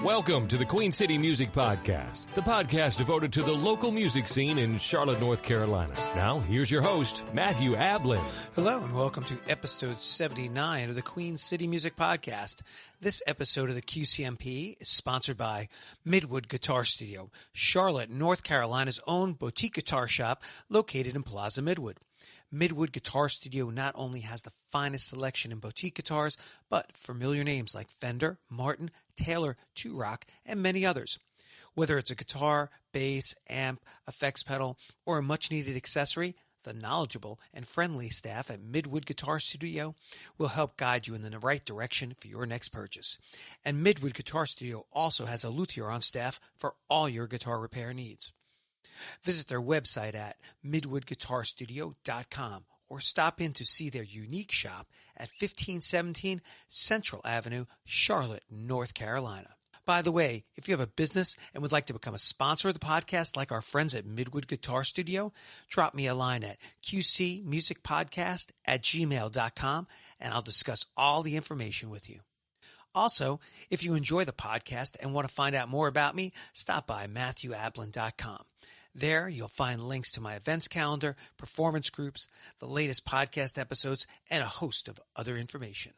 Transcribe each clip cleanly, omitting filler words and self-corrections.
Welcome to the Queen City Music Podcast, the podcast devoted to the local music scene in Charlotte, North Carolina. Now, here's your host, Matthew Ablin. Hello, and welcome to episode 79 of the Queen City Music Podcast. This episode of the QCMP is sponsored by Midwood Guitar Studio, Charlotte, North Carolina's own boutique guitar shop located in Plaza Midwood. Midwood Guitar Studio not only has the finest selection in boutique guitars, but familiar names like Fender, Martin, Taylor, Two Rock, and many others. Whether it's a guitar, bass, amp, effects pedal, or a much-needed accessory, the knowledgeable and friendly staff at Midwood Guitar Studio will help guide you in the right direction for your next purchase. And Midwood Guitar Studio also has a luthier on staff for all your guitar repair needs. Visit their website at midwoodguitarstudio.com or stop in to see their unique shop at 1517 Central Avenue, Charlotte, North Carolina. By the way, if you have a business and would like to become a sponsor of the podcast like our friends at Midwood Guitar Studio, drop me a line at qcmusicpodcast@gmail.com and I'll discuss all the information with you. Also, if you enjoy the podcast and want to find out more about me, stop by MatthewAblin.com. There, you'll find links to my events calendar, performance groups, the latest podcast episodes, and a host of other information.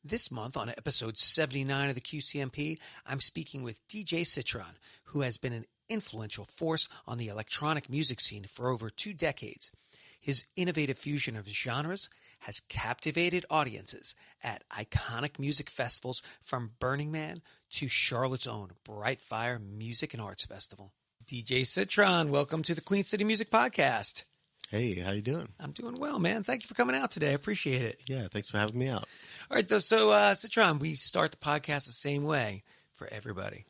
This month, on episode 79 of the QCMP, I'm speaking with DJ Citron, who has been an influential force on the electronic music scene for over 2 decades. His innovative fusion of genres has captivated audiences at iconic music festivals from Burning Man to Charlotte's own Bright Fire Music and Arts Festival. DJ Citron, welcome to the Queen City Music Podcast. Hey, how you doing? I'm doing well, man. Thank you for coming out today. I appreciate it. Yeah, thanks for having me out. All right, so Citron, we start the podcast the same way for everybody.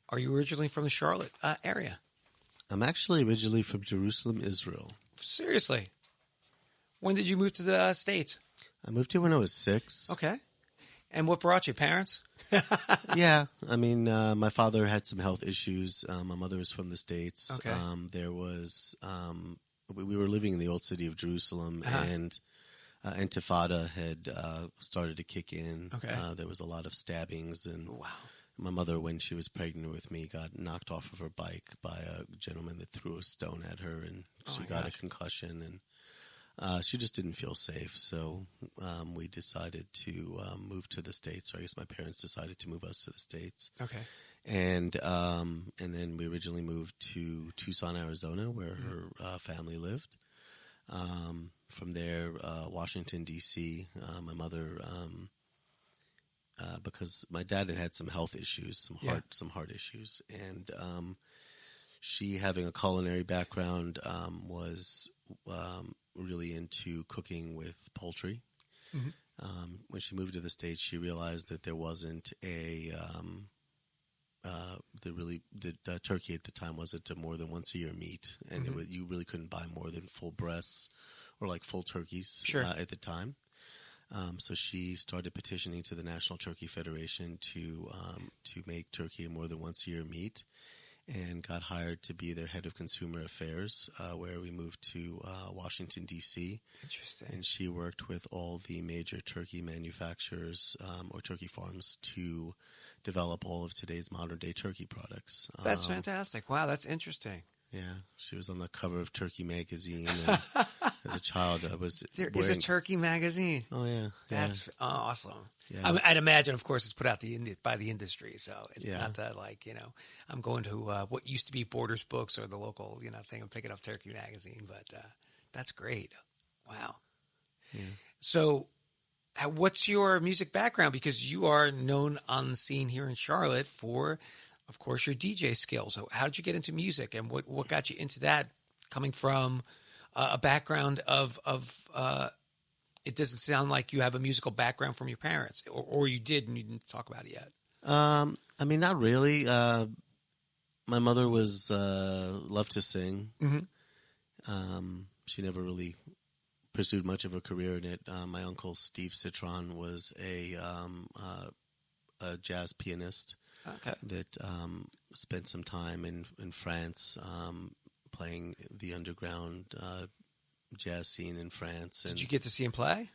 Are you originally from the Charlotte area? I'm actually originally from Jerusalem, Israel. Seriously? When did you move to the States? I moved here when I was 6. Okay. And what brought you? Parents? Yeah, I mean, my father had some health issues. My mother was from the States. Okay. There was, we were living in the old city of Jerusalem, and Intifada had started to kick in. Okay. There was a lot of stabbings, and Wow. my mother, when she was pregnant with me, got knocked off of her bike by a gentleman that threw a stone at her, and she got a concussion, and she just didn't feel safe. So we decided to move to the States, or I guess my parents decided to move us to the States. Okay. And then we originally moved to Tucson, Arizona, where her family lived. From there, Washington, D.C. My mother, because my dad had some health issues, some heart issues, and she, having a culinary background, was really into cooking with poultry. Mm-hmm. When she moved to the States, she realized that there wasn't the turkey at the time wasn't a more than once a year meat, and you really couldn't buy more than full breasts or like full turkeys at the time. So she started petitioning to the National Turkey Federation to make turkey a more than once a year meat, and got hired to be their head of consumer affairs, where we moved to Washington, D.C. Interesting. And she worked with all the major turkey manufacturers or turkey farms to develop all of today's modern-day turkey products. That's fantastic. Wow, that's interesting. Yeah, she was on the cover of Turkey magazine. And as a child, I was There is a Turkey magazine. Oh, yeah. That's awesome. Yeah. I'd imagine, of course, it's put out by the industry, so it's Yeah. not that I'm going to what used to be Borders Books or the local thing. I'm picking up Turkey magazine, but that's great. Wow. Yeah. So, what's your music background? Because you are known on the scene here in Charlotte for, of course, your DJ skills. So, how did you get into music, and what got you into that? Coming from a background of it doesn't sound like you have a musical background from your parents, or you did and you didn't talk about it yet. I mean, not really. My mother was loved to sing. Mm-hmm. She never really pursued much of a career in it. My uncle Steve Citron was a jazz pianist that spent some time in France playing the underground jazz scene in France. And, did you get to see him play?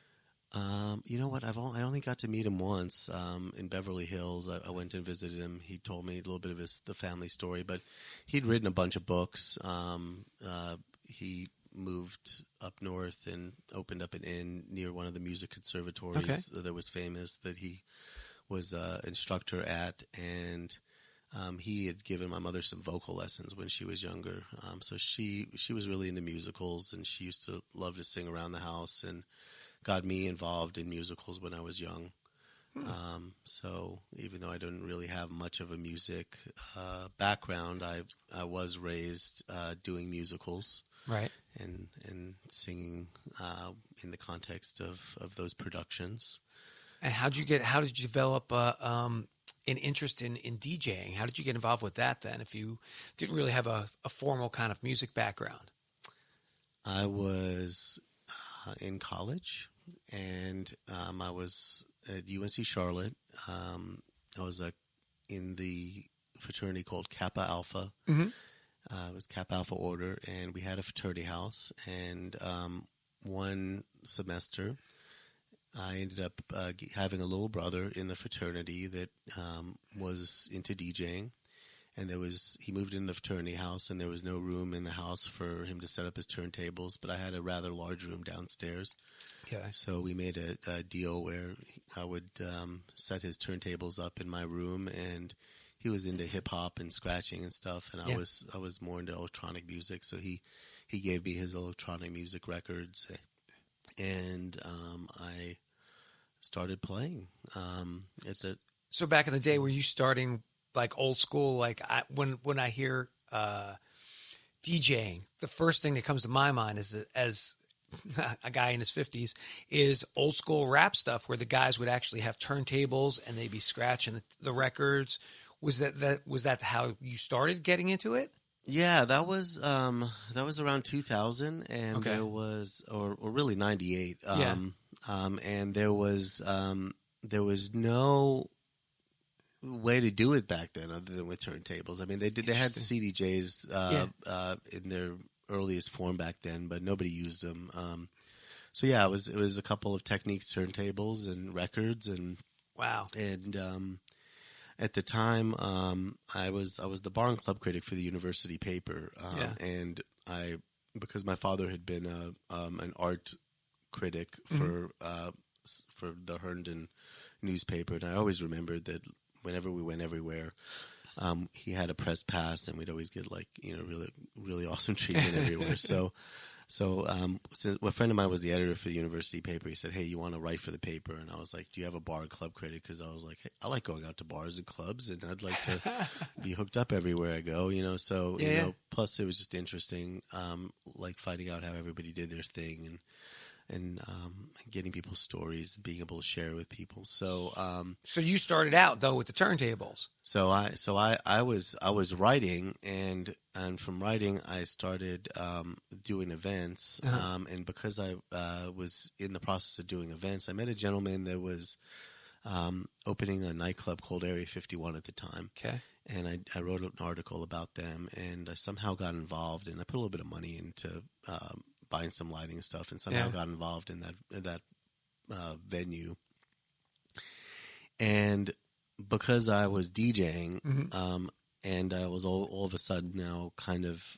You know what? I only got to meet him once in Beverly Hills. I went and visited him. He told me a little bit of the family story, but he'd written a bunch of books. He moved up north and opened up an inn near one of the music conservatories that was famous that he was an instructor at, and he had given my mother some vocal lessons when she was younger. So she was really into musicals, and she used to love to sing around the house and got me involved in musicals when I was young. So even though I didn't really have much of a music background, I was raised doing musicals. Right. And singing in the context of those productions. And how did you develop an interest in DJing? How did you get involved with that then, if you didn't really have a formal kind of music background? I was in college, and I was at UNC Charlotte. I was in the fraternity called Kappa Alpha. Mm-hmm. It was Kappa Alpha Order, and we had a fraternity house. And one semester, I ended up having a little brother in the fraternity that was into DJing. And he moved in the fraternity house, and there was no room in the house for him to set up his turntables. But I had a rather large room downstairs. Okay. So we made a deal where I would set his turntables up in my room, and he was into hip hop and scratching and stuff, and I was more into electronic music. So he gave me his electronic music records, and I started playing. So back in the day, were you starting like old school? Like when I hear DJing, the first thing that comes to my mind is as a guy in his 50s is old school rap stuff, where the guys would actually have turntables and they'd be scratching the records. Was that how you started getting into it? Yeah, that was around 2000, and there was, or really 98. And there was no way to do it back then other than with turntables. I mean, they had CDJs in their earliest form back then, but nobody used them. So yeah, it was a couple of Technics turntables and records, and wow. And at the time, I was the bar and club critic for the university paper, and because my father had been an art critic for the Herndon newspaper, and I always remembered that whenever we went everywhere, he had a press pass, and we'd always get really really awesome treatment everywhere. So since a friend of mine was the editor for the university paper, he said, "Hey, you want to write for the paper?" And I was like, "Do you have a bar and club critic?" Because I was like, hey, I like going out to bars and clubs, and I'd like to be hooked up everywhere I go, So, plus it was just interesting, like finding out how everybody did their thing, and getting people's stories and being able to share with people. So you started out though with the turntables. So I was writing, and from writing I started doing events. And because I was in the process of doing events, I met a gentleman that was opening a nightclub called Area 51 at the time. Okay. And I wrote an article about them, and I somehow got involved, and I put a little bit of money into buying some lighting and stuff, and somehow got involved in that venue. And because I was DJing, and I was all of a sudden now kind of,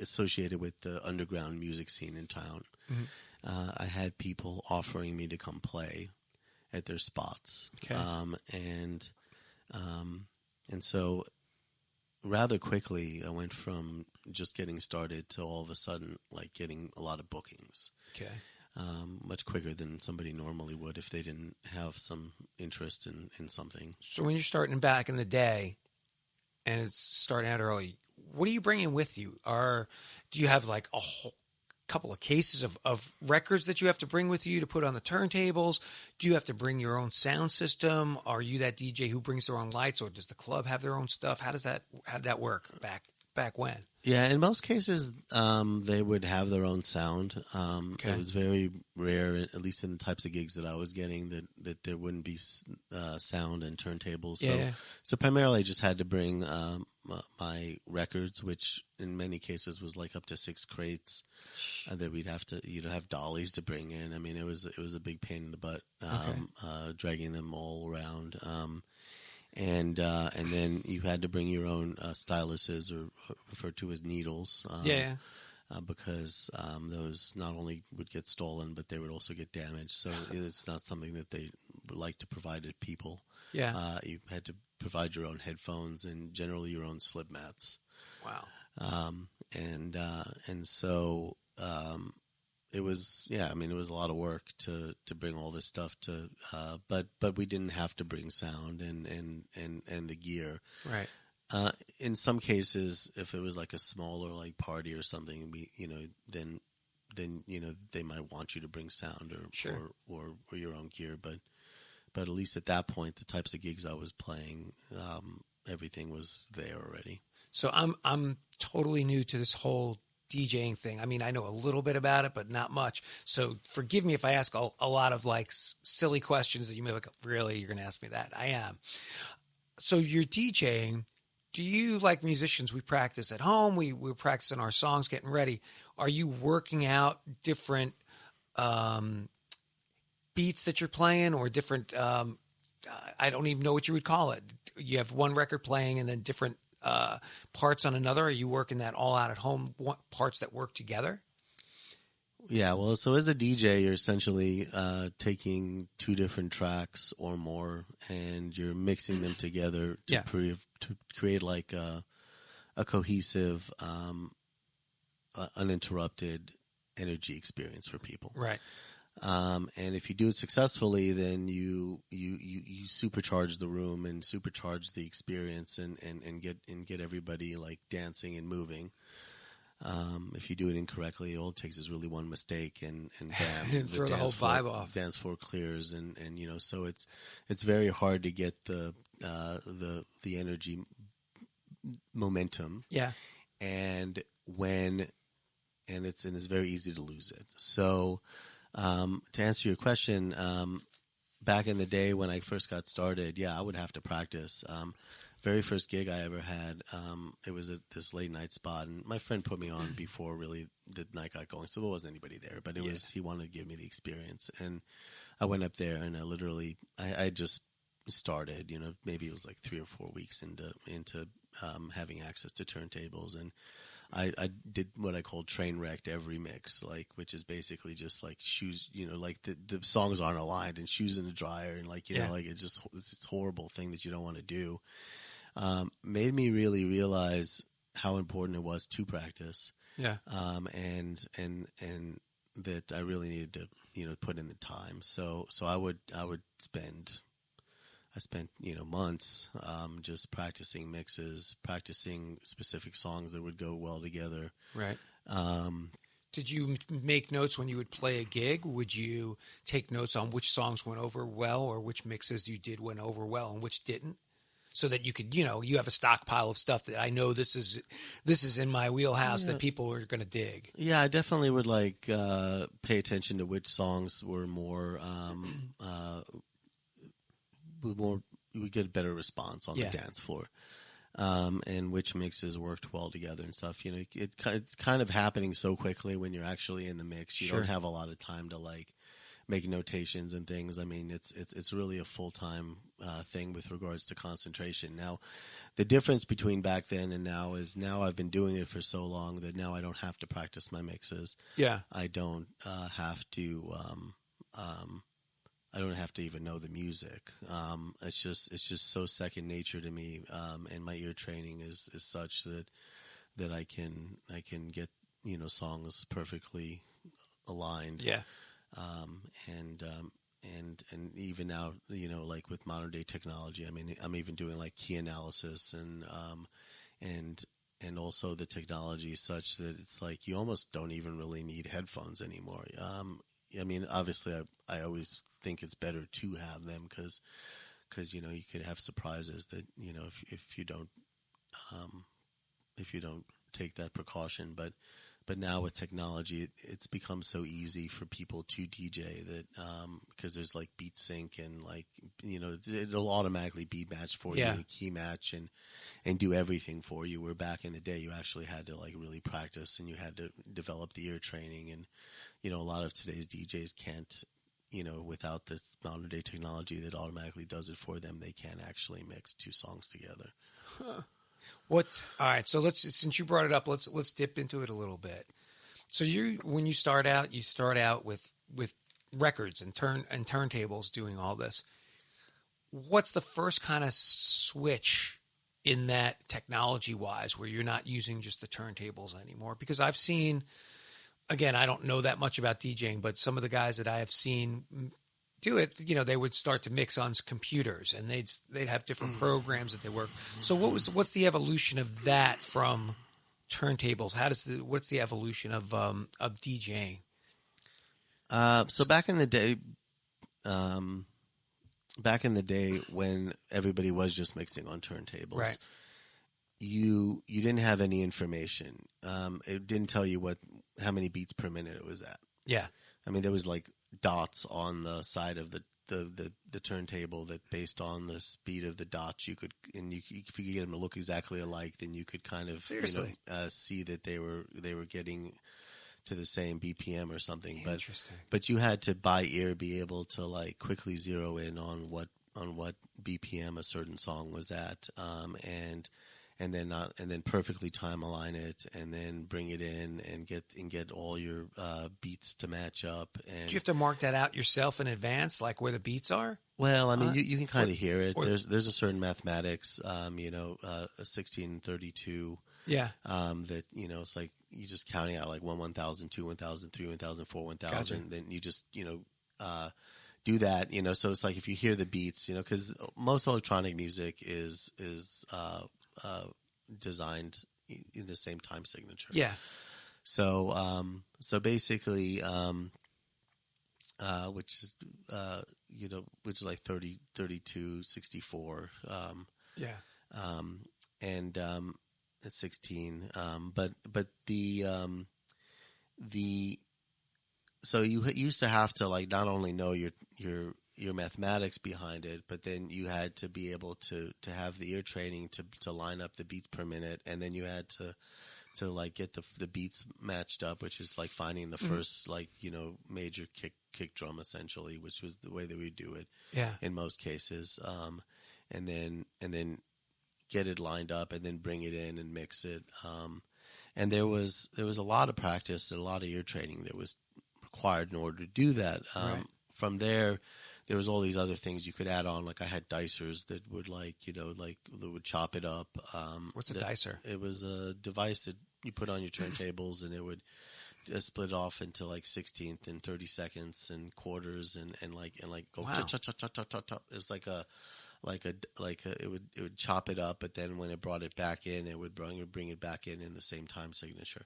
associated with the underground music scene in town, I had people offering me to come play at their spots. Okay. And so rather quickly, I went from just getting started to all of a sudden, like, getting a lot of bookings. Okay. Much quicker than somebody normally would if they didn't have some interest in something. So when you're starting back in the day and it's starting out early, what are you bringing with you? Do you have like a whole couple of cases of records that you have to bring with you to put on the turntables? Do you have to bring your own sound system? Are you that DJ who brings their own lights, or does the club have their own stuff? How did that work back when? Yeah, in most cases, they would have their own sound. It was very rare, at least in the types of gigs that I was getting, that there wouldn't be sound and turntables. So primarily I just had to bring my records, which in many cases was like up to 6 crates, that we'd have to have dollies to bring in. I mean, it was a big pain in the butt, dragging them all around. And then you had to bring your own styluses, or referred to as needles. Because those not only would get stolen, but they would also get damaged. So it's not something that they would like to provide to people. Yeah. You had to provide your own headphones and generally your own slip mats. Wow. And so it was, I mean, it was a lot of work to bring all this stuff to, but we didn't have to bring sound and the gear. Right. In some cases, if it was like a smaller like party or something, then they might want you to bring sound or your own gear, but at least at that point, the types of gigs I was playing, everything was there already. So I'm totally new to this whole DJing thing. I mean, I know a little bit about it, but not much. So forgive me if I ask a lot of like silly questions that you may be like, really, you're going to ask me that? I am. So you're DJing. Do you, like musicians, we practice at home, we're practicing our songs, getting ready. Are you working out different beats that you're playing, or different, I don't even know what you would call it. You have one record playing and then different parts on another. Are you working that all out at home, parts that work together? Yeah, well, so as a DJ, you're essentially taking 2 different tracks or more, and you're mixing them together to create like a cohesive, uninterrupted energy experience for people. Right. And if you do it successfully, then you supercharge the room and supercharge the experience and get everybody like dancing and moving. If you do it incorrectly, all it takes is really one mistake and bam, throw the whole vibe off. Dance floor clears, and so it's very hard to get the energy momentum. Yeah. And it's very easy to lose it. So to answer your question, back in the day when I first got started, I would have to practice. Very first gig I ever had, it was at this late night spot, and my friend put me on before really the night got going, so there wasn't anybody there, but he wanted to give me the experience, and I went up there, and I just started, maybe it was like 3 or 4 weeks into having access to turntables, and I did what I called train wrecked every mix, which is basically just like shoes, like the songs aren't aligned and shoes in the dryer, and like it's this horrible thing that you don't want to do. Made me really realize how important it was to practice. Yeah. And that I really needed to, put in the time. So I spent, months, just practicing mixes, practicing specific songs that would go well together. Right. Did you make notes when you would play a gig? Would you take notes on which songs went over well, or which mixes you did went over well and which didn't? So that you could, you have a stockpile of stuff that I know this is in my wheelhouse that people are going to dig. Yeah, I definitely would pay attention to which songs were more, we would get a better response on the dance floor, and which mixes worked well together and stuff. It's kind of happening so quickly when you're actually in the mix. You don't have a lot of time to make notations and things. I mean, it's really a full-time thing with regards to concentration. Now, the difference between back then and now is now I've been doing it for so long that now I don't have to practice my mixes. Yeah. I don't have to I don't have to even know the music. It's just so second nature to me, and my ear training is such that I can get songs perfectly aligned. Yeah. And even now, with modern day technology, I mean, I'm even doing key analysis and also the technology is such that it's you almost don't even really need headphones anymore. I mean, obviously I always think it's better to have them because you could have surprises that, if you don't take that precaution, but but now with technology, it's become so easy for people to DJ that because there's like beat sync and like it'll automatically beat match for you, and key match and do everything for you. Where back in the day, you actually had to like really practice and you had to develop the ear training, and a lot of today's DJs can't. Without this modern day technology that automatically does it for them, they can't actually mix two songs together. Huh. All right. So since you brought it up, let's dip into it a little bit. So when you start out with records and turntables doing all this. What's the first kind of switch in that technology wise where you're not using just the turntables anymore? Because I've seen, again, I don't know that much about DJing, but some of the guys that I have seen do it, they would start to mix on computers and they'd have different programs that they work. So what's the evolution of that from turntables? What's the evolution of DJing? So back in the day when everybody was just mixing on turntables, right. You didn't have any information. It didn't tell you how many beats per minute it was at. Yeah. I mean, there was like dots on the side of the turntable that based on the speed of the dots if you could get them to look exactly alike, then you could kind of see that they were getting to the same BPM or something. Interesting. But you had to by ear be able to like quickly zero in on what BPM a certain song was at, and then perfectly time align it, and then bring it in and get all your beats to match up. And do you have to mark that out yourself in advance, like where the beats are? Well, I mean, you can kind of hear it. There's a certain mathematics, 1632. Yeah. That it's like you just counting out like 1, 1,000, 2, 1,000, 3, 1,000, 4, 1,000. Gotcha. Then you just do that. So it's like if you hear the beats, because most electronic music is designed in the same time signature. Yeah. So basically, which is like 30, 32, 64. Yeah. And 16. But so you used to have to like not only know your mathematics behind it, but then you had to be able to have the ear training to line up the beats per minute, and then you had to like get the beats matched up, which is like finding the first major kick drum essentially, which was the way that we do it in most cases, and then get it lined up and then bring it in and mix it, and there was a lot of practice and a lot of ear training that was required in order to do that. Right. From there was all these other things you could add on. Like I had dicers that would that would chop it up. What's a dicer? It was a device that you put on your turntables, and it would split it off into like 16th and 30-seconds and quarters and go chop chop chop chop chop chop. It was it would chop it up, but then when it brought it back in, it would bring it back in the same time signature.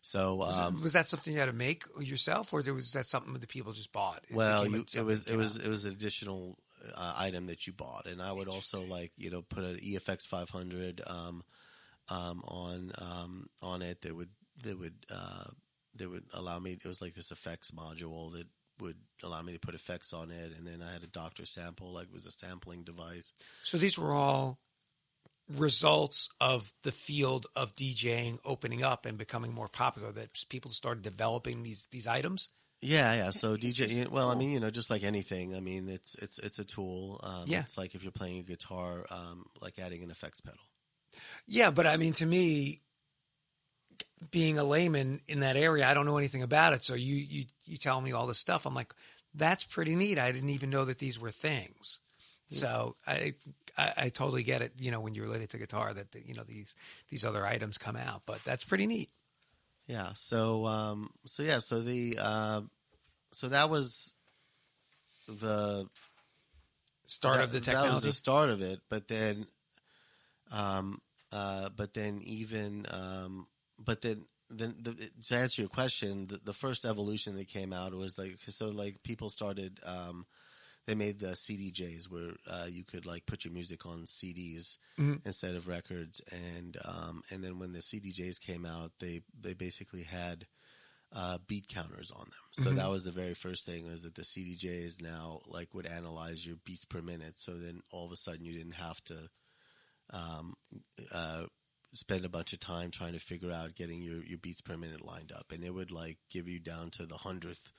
So was that something you had to make yourself, or was that something that people just bought? It was an additional item that you bought, and I would also put an EFX 500 on it that would allow me. It was like this effects module that would allow me to put effects on it, and then I had a Dr. Sample, it was a sampling device. So these were all results of the field of DJing opening up and becoming more popular, that people started developing these items? Yeah. So DJ, well, I mean, just like anything, I mean, it's a tool. It's like if you're playing a guitar, like adding an effects pedal. Yeah, but I mean, to me, being a layman in that area, I don't know anything about it. So you tell me all this stuff. I'm like, that's pretty neat. I didn't even know that these were things. Yeah. So I totally get it. When you're related to guitar, that these other items come out, but that's pretty neat. Yeah. So that was the start of the technology. That was the start of it, but then to answer your question, the first evolution that came out was people started they made the CDJs where you could like put your music on CDs instead of records, and then when the CDJs came out, they basically had beat counters on them. So that was the very first thing, was that the CDJs now like would analyze your beats per minute. So then all of a sudden you didn't have to spend a bunch of time trying to figure out getting your beats per minute lined up, and it would like give you down to the 100th,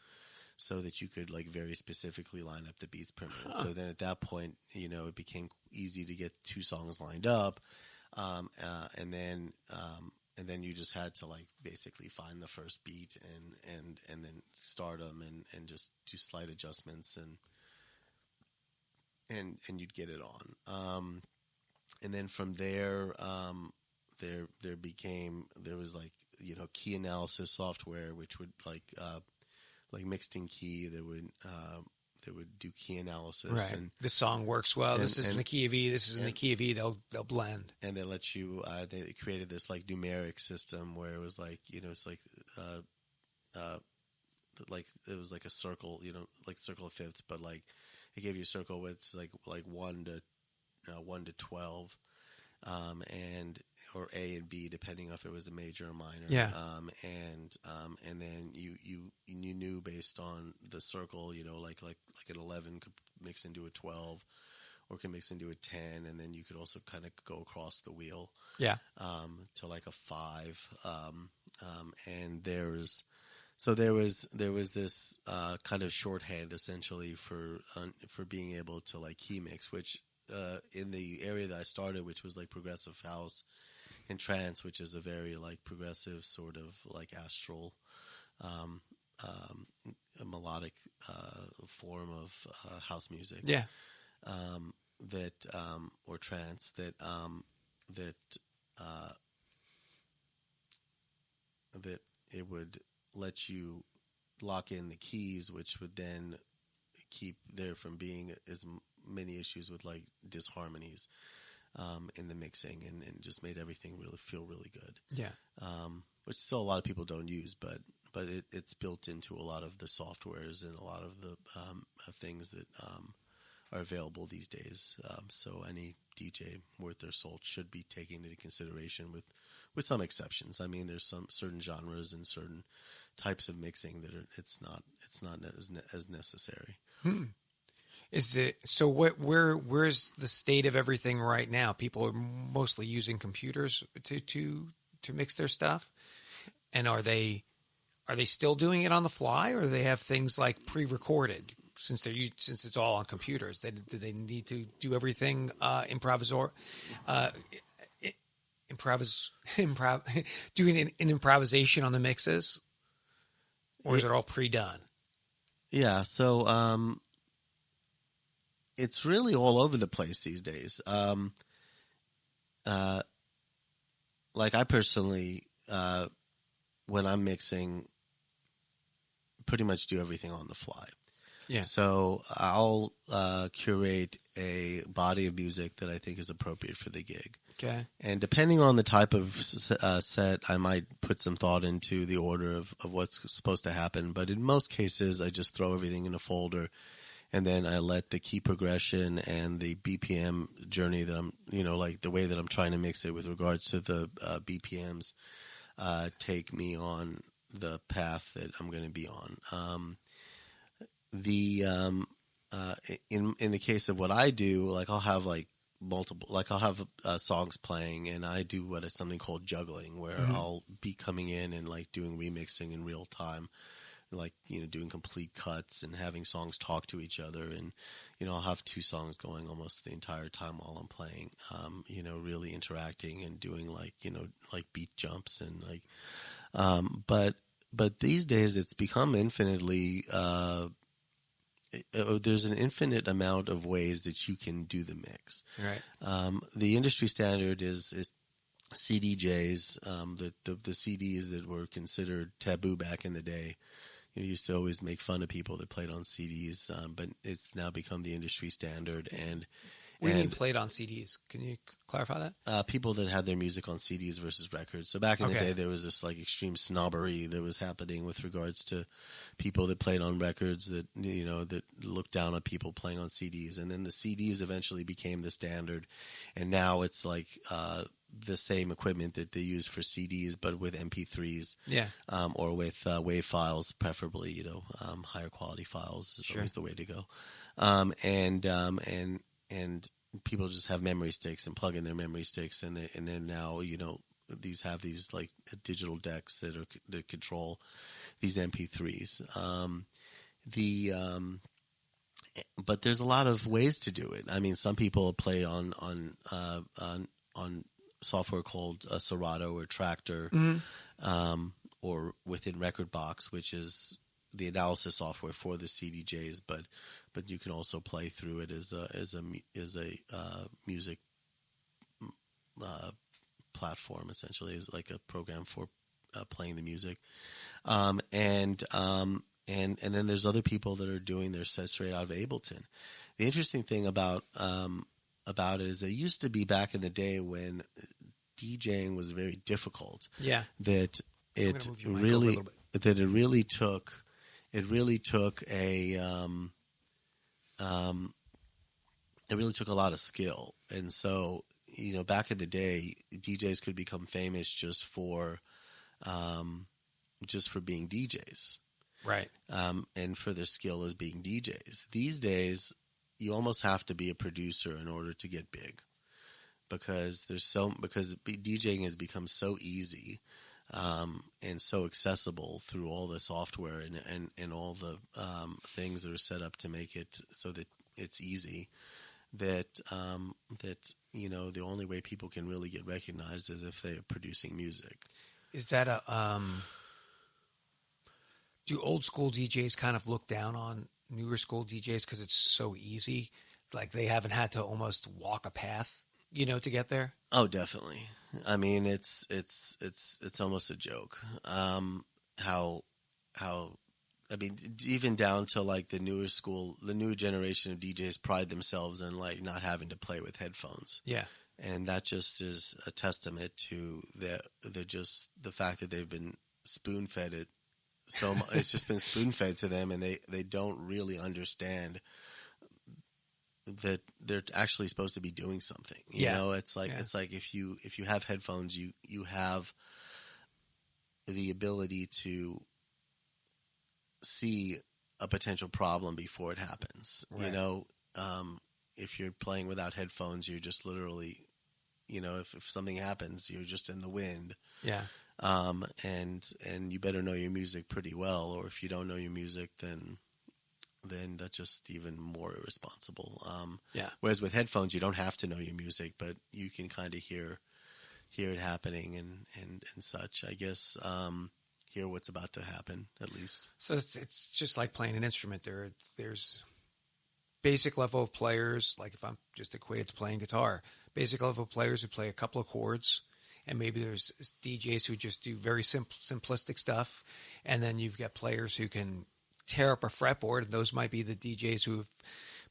so that you could like very specifically line up the beats per minute. So then at that point, it became easy to get 2 songs lined up, and then you just had to like basically find the first beat and then start them and just do slight adjustments and you'd get it on. And then from there, there was like key analysis software, which would like mixed in key, that would do key analysis. Right. And this song works well. This is in the key of E. This is in the key of E. They'll blend. And they let you. They created this like numeric system where it was like it's like it was like a circle, like circle of fifths, but like it gave you a circle with like 1 to 12. Or A and B, depending if it was a major or minor. Yeah. And then you knew based on the circle, like an 11 could mix into a 12, or can mix into a 10, and then you could also kind of go across the wheel. Yeah. To like a 5. And there was this kind of shorthand essentially for being able to like key mix, which in the area that I started, which was like progressive house and trance, which is a very like progressive sort of like astral, melodic form of house music. Yeah. Or trance that it would let you lock in the keys, which would then keep there from being as many issues with like disharmonies in the mixing, and just made everything really feel really good. Yeah. Which still a lot of people don't use, but it's built into a lot of the softwares and a lot of the things that are available these days. So any DJ worth their salt should be taken into consideration, with some exceptions. I mean, there's some certain genres and certain types of mixing that it's not as necessary. Is it so? Where's the state of everything right now? People are mostly using computers to mix their stuff, and are they still doing it on the fly, or do they have things like pre-recorded? Since it's all on computers, do they need to do everything doing an improvisation on the mixes, or is it all pre-done? Yeah, so it's really all over the place these days. Like I personally, when I'm mixing, pretty much do everything on the fly. Yeah. So I'll curate a body of music that I think is appropriate for the gig. Okay. And depending on the type of set, I might put some thought into the order of what's supposed to happen. But in most cases, I just throw everything in a folder, and then I let the key progression and the BPM journey that I'm, like the way that I'm trying to mix it with regards to the BPMs, take me on the path that I'm going to be on. In the case of what I do, like I'll have like multiple, like I'll have songs playing, and I do what is something called juggling, where I'll be coming in and like doing remixing in real time, like doing complete cuts and having songs talk to each other, and I'll have 2 songs going almost the entire time while I'm playing, really interacting and doing like like beat jumps and like but these days it's become infinitely there's an infinite amount of ways that you can do the mix. Right. The industry standard is CDJs, the CDs that were considered taboo back in the day. You used to always make fun of people that played on CDs, but it's now become the industry standard, and What do you mean played on CDs? Can you clarify that? People that had their music on CDs versus records. So back in the day, there was this like extreme snobbery that was happening with regards to people that played on records that, that looked down on people playing on CDs. And then the CDs eventually became the standard. And now it's like, the same equipment that they use for CDs, but with MP3s, or with WAV files, preferably, higher quality files is always the way to go. And people just have memory sticks and plug in their memory sticks, and then now these have these like digital decks that control these MP3s. But there's a lot of ways to do it. I mean, some people play on software called Serato or Tractor, or within Rekordbox, which is the analysis software for the CDJs. But you can also play through it as a music platform. Essentially, is like a program for playing the music. And then there's other people that are doing their sets straight out of Ableton. The interesting thing about it is it used to be back in the day when DJing was very difficult. Yeah. That it really took a lot of skill. And so, back in the day, DJs could become famous just for being DJs. Right. And for their skill as being DJs. These days, you almost have to be a producer in order to get big, because DJing has become so easy, and so accessible through all the software and all the things that are set up to make it so that it's easy, that the only way people can really get recognized is if they are producing music. Is that do old school DJs kind of look down on newer school DJs because it's so easy? Like they haven't had to almost walk a path, to get there? Oh, definitely. I mean, it's almost a joke. Even down to like the newer generation of DJs pride themselves in like not having to play with headphones. Yeah. And that just is a testament to the fact that they've been spoon fed it. So it's just been spoon fed to them, and they don't really understand that they're actually supposed to be doing something. It's like if you have headphones, you have the ability to see a potential problem before it happens. Right. If you're playing without headphones, you're just literally, if something happens, you're just in the wind. Yeah. And you better know your music pretty well, or if you don't know your music, then that's just even more irresponsible. Whereas with headphones, you don't have to know your music, but you can kind of hear it happening and such. I guess hear what's about to happen at least. So it's just like playing an instrument. There's basic level of players. Like if I'm just equated to playing guitar, basic level of players who play a couple of chords. And maybe there's DJs who just do very simplistic stuff. And then you've got players who can tear up a fretboard. And those might be the DJs who've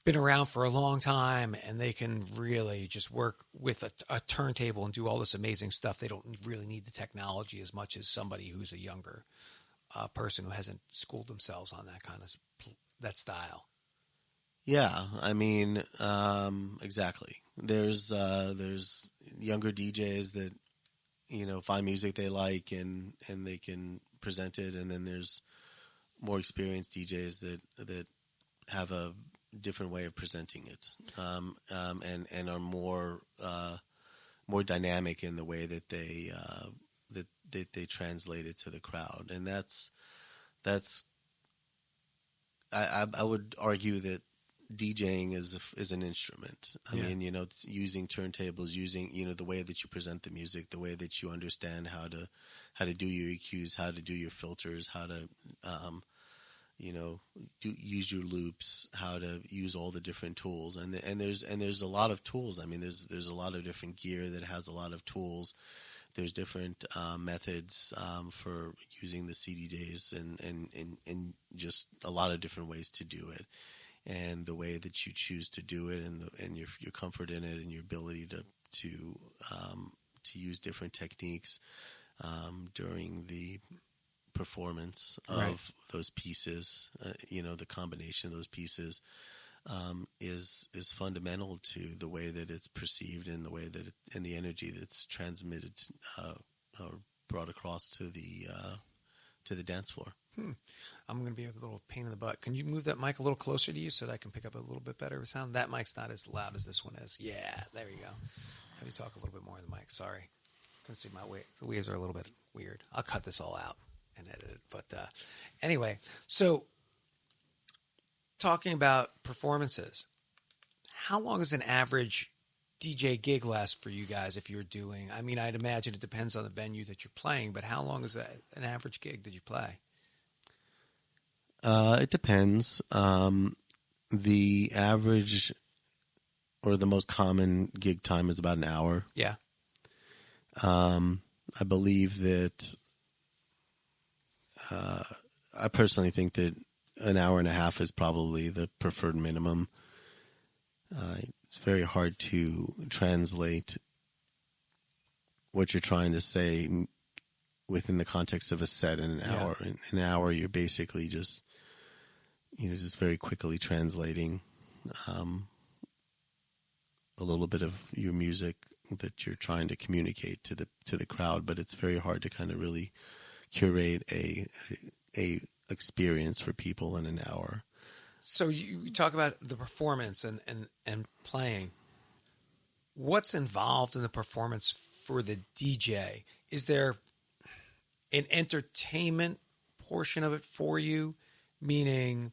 been around for a long time, and they can really just work with a turntable and do all this amazing stuff. They don't really need the technology as much as somebody who's a younger person who hasn't schooled themselves on that style. Yeah, I mean, exactly. There's younger DJs that find music they like and they can present it, and then there's more experienced DJs that have a different way of presenting it, and are more dynamic in the way that they translate it to the crowd, and that's I would argue that DJing is an instrument. I mean, using turntables, using the way that you present the music, the way that you understand how to do your EQs, how to do your filters, how to use your loops, how to use all the different tools, and there's a lot of tools. I mean, there's a lot of different gear that has a lot of tools. There's different methods for using the CDJs and just a lot of different ways to do it. and the way that you choose to do it, and your comfort in it, and your ability to use different techniques during the performance of those pieces. The combination of those pieces is fundamental to the way that it's perceived and the way that and the energy that's transmitted or brought across to the dance floor. I'm going to be a little pain in the butt. Can you move that mic a little closer to you so that I can pick up a little bit better sound? That mic's not as loud as this one is. Yeah, there you go. Have you talk a little bit more in the mic? Sorry. Can see my the waves are a little bit weird. I'll cut this all out and edit it. But anyway, so talking about performances, how long does an average DJ gig last for you guys if you're doing? I mean, I'd imagine it depends on the venue that you're playing, but how long is that an average gig that you play? It depends. The average or the most common gig time is about an hour. Yeah. I believe that I personally think that an hour and a half is probably the preferred minimum. It's very hard to translate what you're trying to say within the context of a set in an hour. In an hour, you're basically just very quickly translating a little bit of your music that you're trying to communicate to the crowd, but it's very hard to kind of really curate a experience for people in an hour. So you talk about the performance and playing. What's involved in the performance for the DJ? Is there an entertainment portion of it for you? Meaning,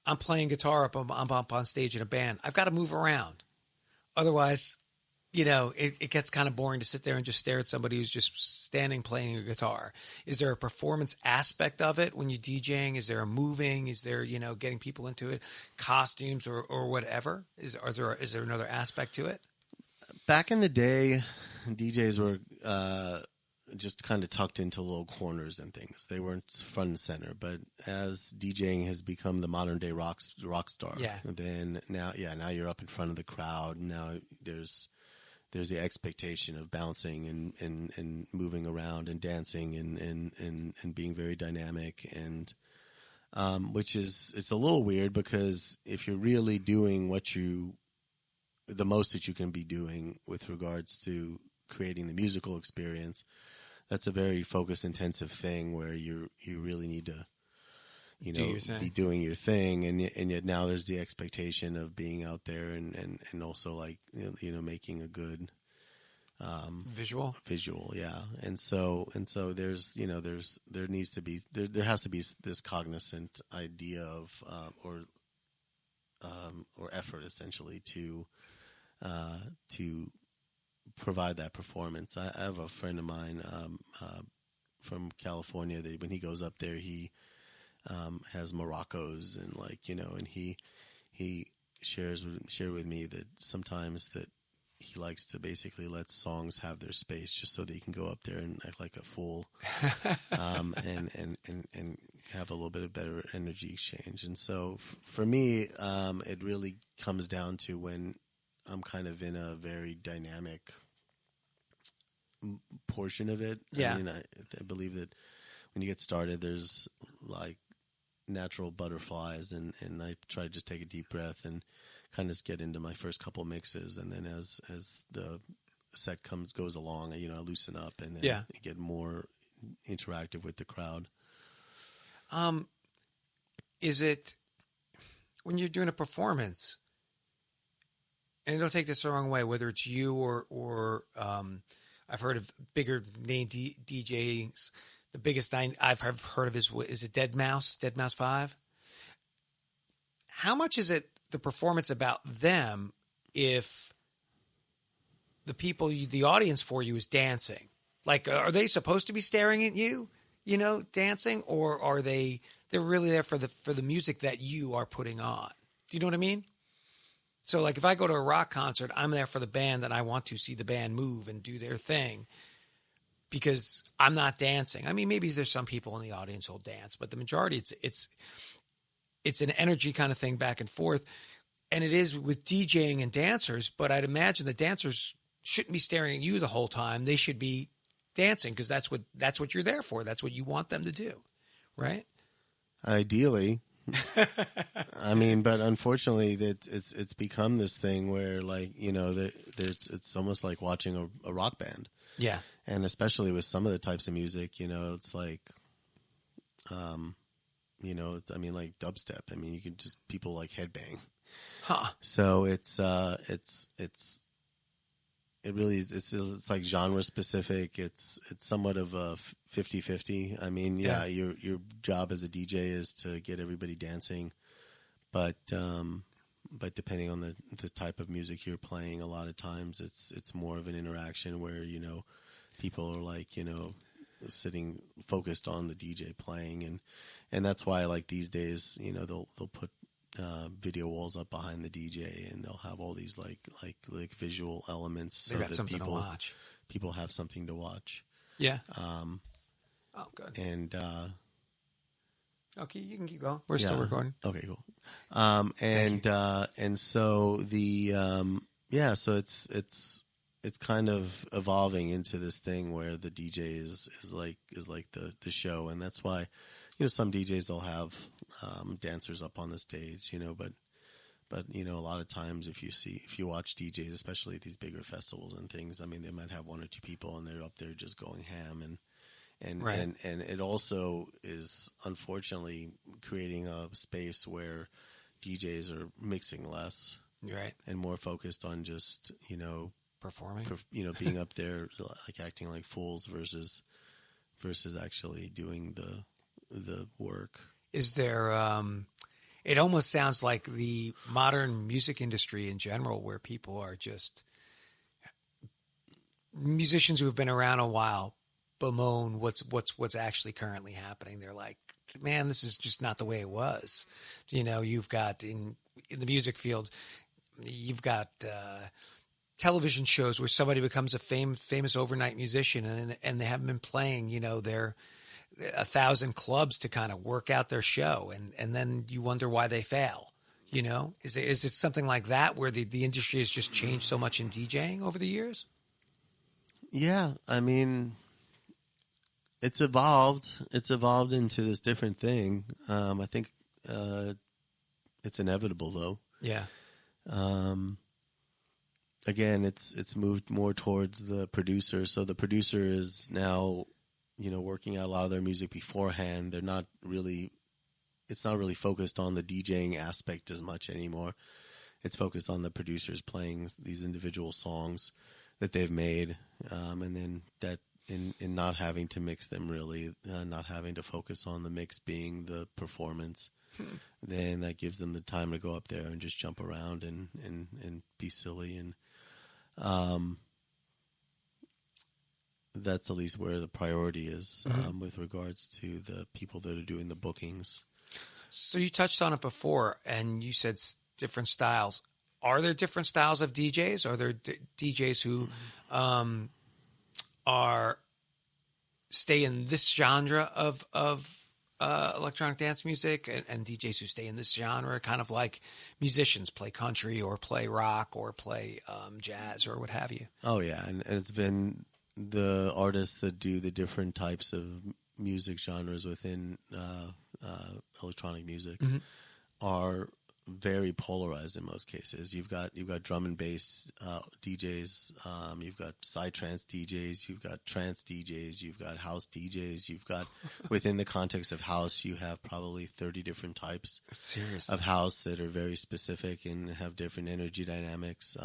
I'm playing guitar I'm up on stage in a band. I've got to move around. Otherwise, it gets kind of boring to sit there and just stare at somebody who's just standing playing a guitar. Is there a performance aspect of it when you're DJing? Is there a moving? Is there, getting people into it, costumes or whatever? Is there another aspect to it? Back in the day, DJs were just kind of tucked into little corners and things. They weren't front and center. But as DJing has become the modern day rock star, then now you're up in front of the crowd. Now there's the expectation of bouncing and moving around and dancing and being very dynamic, and which is, it's a little weird, because if you're really doing the most that you can be doing with regards to creating the musical experience, that's a very focus intensive thing where you really need to be doing your thing, and yet now there's the expectation of being out there and also like making a good visual, yeah. And so there's there needs to be there has to be this cognizant idea of or effort essentially to provide that performance. I have a friend of mine from California that when he goes up there, he has Moroccos and and he shared with me that sometimes that he likes to basically let songs have their space just so that he can go up there and act like a fool and have a little bit of better energy exchange. And so for me, it really comes down to when I'm kind of in a very dynamic portion of it. Yeah. I mean, I believe that when you get started, there's like natural butterflies, and I try to just take a deep breath and kind of just get into my first couple mixes, and then as the set goes along, I loosen up and then get more interactive with the crowd. Is it when you're doing a performance, and don't take this the wrong way, whether it's you or I've heard of bigger name DJs. The biggest I've heard of is it Dead Mouse 5? How much is it the performance about them if the audience for you is dancing? Like, are they supposed to be staring at you, dancing, or are they're really there for the music that you are putting on? Do you know what I mean? So, like, if I go to a rock concert, I'm there for the band, and I want to see the band move and do their thing because I'm not dancing. I mean, maybe there's some people in the audience who'll dance, but the majority, it's an energy kind of thing back and forth. And it is with DJing and dancers, but I'd imagine the dancers shouldn't be staring at you the whole time. They should be dancing because that's what you're there for. That's what you want them to do, right? Ideally. I mean, but unfortunately, it's become this thing where, like, you know, it's almost like watching a rock band. Yeah. And especially with some of the types of music, you know, it's like, you know, I mean, like dubstep. I mean, you can just, people like headbang. Huh. So it's like genre specific. It's somewhat of a 50-50. I mean, yeah, your job as a DJ is to get everybody dancing, but depending on the type of music you're playing, a lot of times it's more of an interaction where, you know, people are like, you know, sitting focused on the DJ playing, and that's why, like, these days, you know, they'll put video walls up behind the DJ, and they'll have all these like visual elements so they got that something to watch. People have something to watch. Yeah. Oh, good. And okay, you can keep going. We're still recording. Okay, cool. And so so it's kind of evolving into this thing where the DJ is like the show, and that's why, you know, some DJs will have dancers up on the stage, you know, but you know, a lot of times if you watch DJs, especially at these bigger festivals and things, I mean, they might have one or two people and they're up there just going ham, and it also is unfortunately creating a space where DJs are mixing less, right, and more focused on just, you know, performing, you know, being up there like acting like fools versus actually doing the work. Is there it almost sounds like the modern music industry in general, where people are just musicians who have been around a while bemoan what's actually currently happening. They're like, man, this is just not the way it was. You know, you've got in the music field, you've got television shows where somebody becomes a famous overnight musician, and they haven't been playing, you know, their 1,000 clubs to kind of work out their show, and then you wonder why they fail. You know, is it something like that where the industry has just changed so much in DJing over the years? Yeah, I mean, it's evolved. It's evolved into this different thing. I think it's inevitable, though. Yeah. Again, it's moved more towards the producer. So the producer is now, you know, working out a lot of their music beforehand. It's not really focused on the DJing aspect as much anymore. It's focused on the producers playing these individual songs that they've made, and then that in not having to mix them really, not having to focus on the mix being the performance. Then that gives them the time to go up there and just jump around and be silly, and that's at least where the priority is, with regards to the people that are doing the bookings. So you touched on it before, and you said different styles. Are there different styles of DJs? Are there DJs who stay in this genre of electronic dance music, and DJs who stay in this genre, kind of like musicians play country or play rock or play jazz or what have you? Oh yeah, and it's been the artists that do the different types of music genres within electronic music are very polarized in most cases. You've got drum and bass DJs, you've got psytrance DJs, you've got trance DJs, you've got house DJs, you've got within the context of house, you have probably 30 different types of house that are very specific and have different energy dynamics.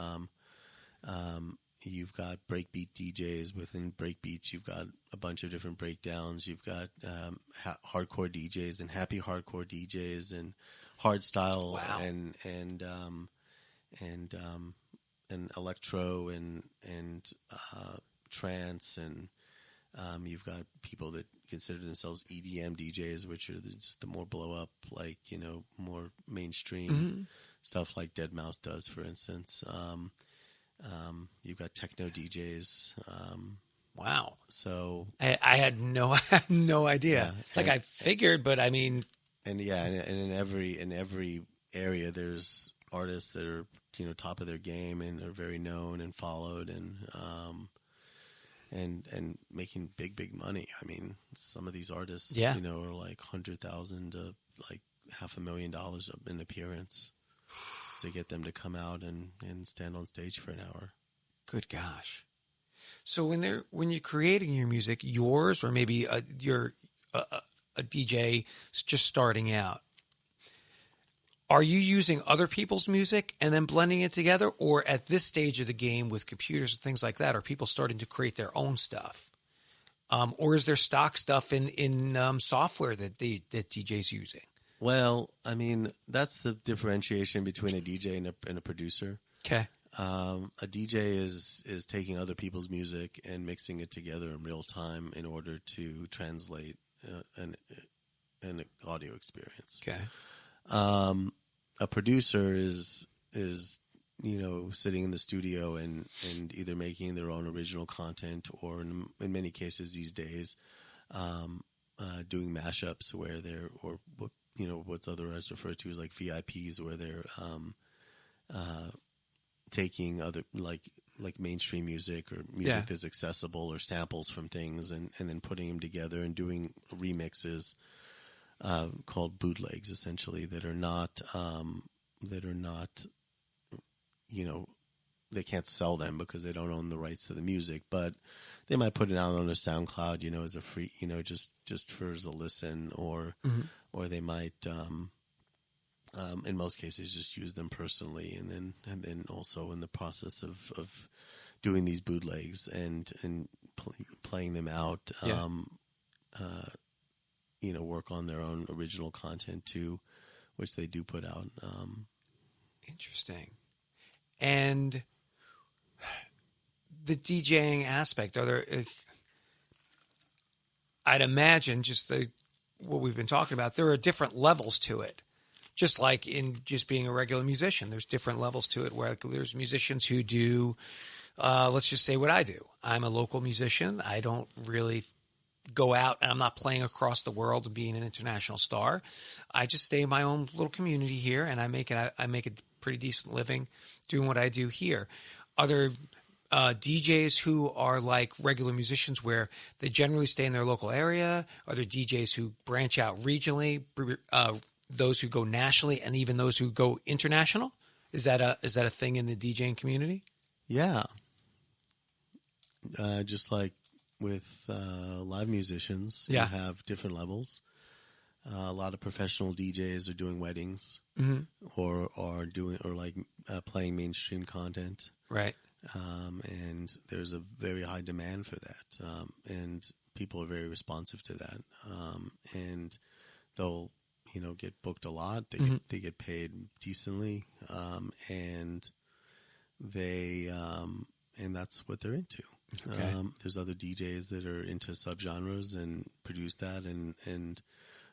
You've got breakbeat DJs. Within breakbeats, you've got a bunch of different breakdowns. You've got hardcore DJs and happy hardcore DJs and hardstyle and electro and trance, and you've got people that consider themselves EDM DJs, which are just the more blow up, like, you know, more mainstream stuff like Deadmau5 does, for instance. You've got techno DJs. Wow. So I had no idea. Yeah, like I figured, but I mean, and in every area, there's artists that are top of their game and are very known and followed and making big money. I mean, some of these artists, are like $100,000 to like $500,000 an appearance to get them to come out and stand on stage for an hour. Good gosh. So when you're creating your music, yours or maybe you're a DJ just starting out, are you using other people's music and then blending it together? Or at this stage of the game with computers and things like that, are people starting to create their own stuff? Or is there stock stuff in software that DJ's using? Well, I mean, that's the differentiation between a DJ and a producer. Okay. A DJ is taking other people's music and mixing it together in real time in order to translate an audio experience. Okay. A producer is sitting in the studio and either making their own original content or in many cases these days doing mashups where they're what's otherwise referred to as like VIPs, where they're taking other like mainstream music or music that's accessible or samples from things and then putting them together and doing remixes. Called bootlegs, essentially, that are not, they can't sell them because they don't own the rights to the music, but they might put it out on their SoundCloud, as a free, just for as a listen, or they might, in most cases, just use them personally, and then also in the process of doing these bootlegs and playing them out. Work on their own original content too, which they do put out. Interesting. And the DJing aspect, are there, I'd imagine what we've been talking about, there are different levels to it. Just like in just being a regular musician, there's different levels to it where there's musicians who do, let's just say what I do. I'm a local musician. I don't really go out and I'm not playing across the world and being an international star. I just stay in my own little community here and I make a pretty decent living doing what I do here. Are there DJs who are like regular musicians where they generally stay in their local area? Are there DJs who branch out regionally, those who go nationally, and even those who go international? Is that a thing in the DJing community? Yeah. Just like with live musicians, you have different levels. A lot of professional DJs are doing weddings, or playing mainstream content, right? And there's a very high demand for that, and people are very responsive to that. And they'll get booked a lot. They get paid decently, and that's what they're into. Okay. There's other DJs that are into subgenres and produce that, and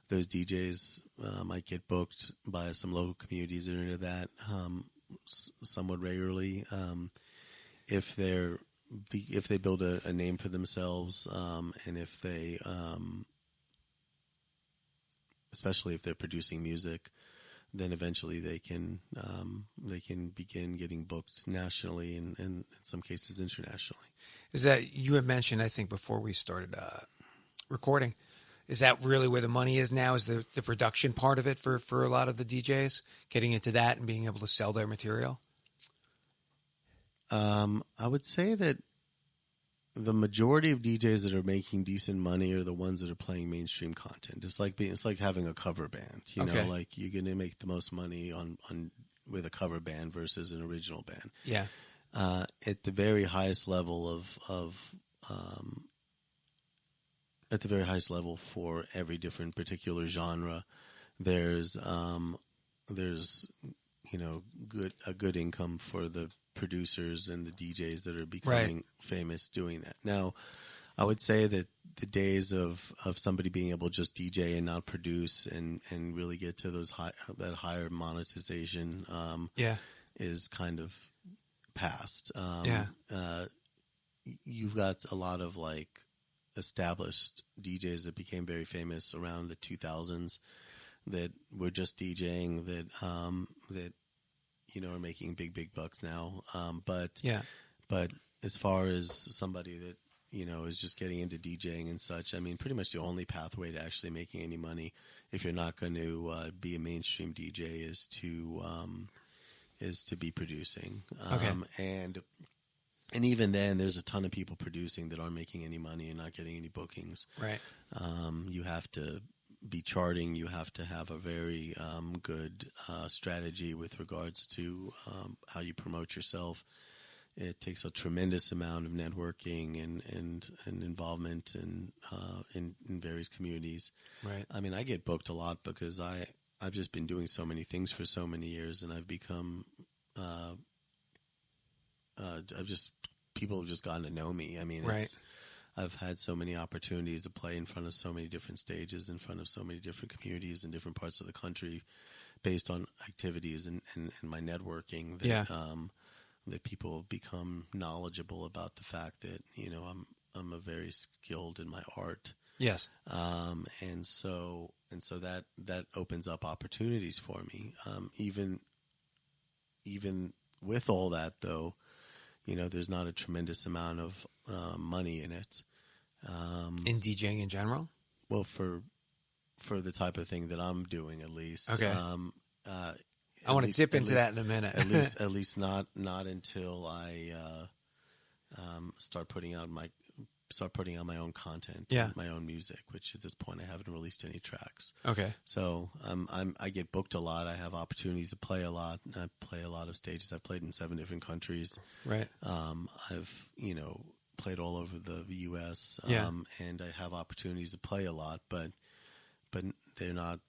those DJs might get booked by some local communities that are into that somewhat regularly. If they build a name for themselves, and if they, especially if they're producing music, then eventually they can begin getting booked nationally and in some cases internationally. Is that, you had mentioned, I think before we started recording, is that really where the money is now, is the production part of it for a lot of the DJs, getting into that and being able to sell their material? I would say that the majority of DJs that are making decent money are the ones that are playing mainstream content. It's like having a cover band, you know, like you're going to make the most money with a cover band versus an original band. Yeah. At the very highest level for every different particular genre, there's a good income for the producers and the DJs that are becoming famous doing that. Now, I would say that the days of somebody being able to just DJ and not produce and really get to that higher monetization is kind of past. You've got a lot of like established DJs that became very famous around the 2000s that were just DJing that are making big bucks now. But as far as somebody that is just getting into DJing and such, I mean, pretty much the only pathway to actually making any money, if you're not going to be a mainstream DJ, is to be producing. And even then, there's a ton of people producing that aren't making any money and not getting any bookings. Right. You have to be charting. You have to have a very good strategy with regards to how you promote yourself. It takes a tremendous amount of networking and involvement in various communities. Right. I mean, I get booked a lot because I've just been doing so many things for so many years, and I've become people have just gotten to know me. I mean, I've had so many opportunities to play in front of so many different stages, in front of so many different communities in different parts of the country, based on activities and my networking. That people have become knowledgeable about the fact that I'm a very skilled in my art. Yes. And so that opens up opportunities for me. Even with all that, though, there's not a tremendous amount of money in it. In DJing in general? Well, for the type of thing that I'm doing, at least. Okay. I want to dip into that in a minute. at least not until I start putting out my own content, my own music, which at this point I haven't released any tracks. Okay. So I get booked a lot. I have opportunities to play a lot. I play a lot of stages. I've played in 7 different countries. Right. I've played all over the U.S. And I have opportunities to play a lot, but they're not.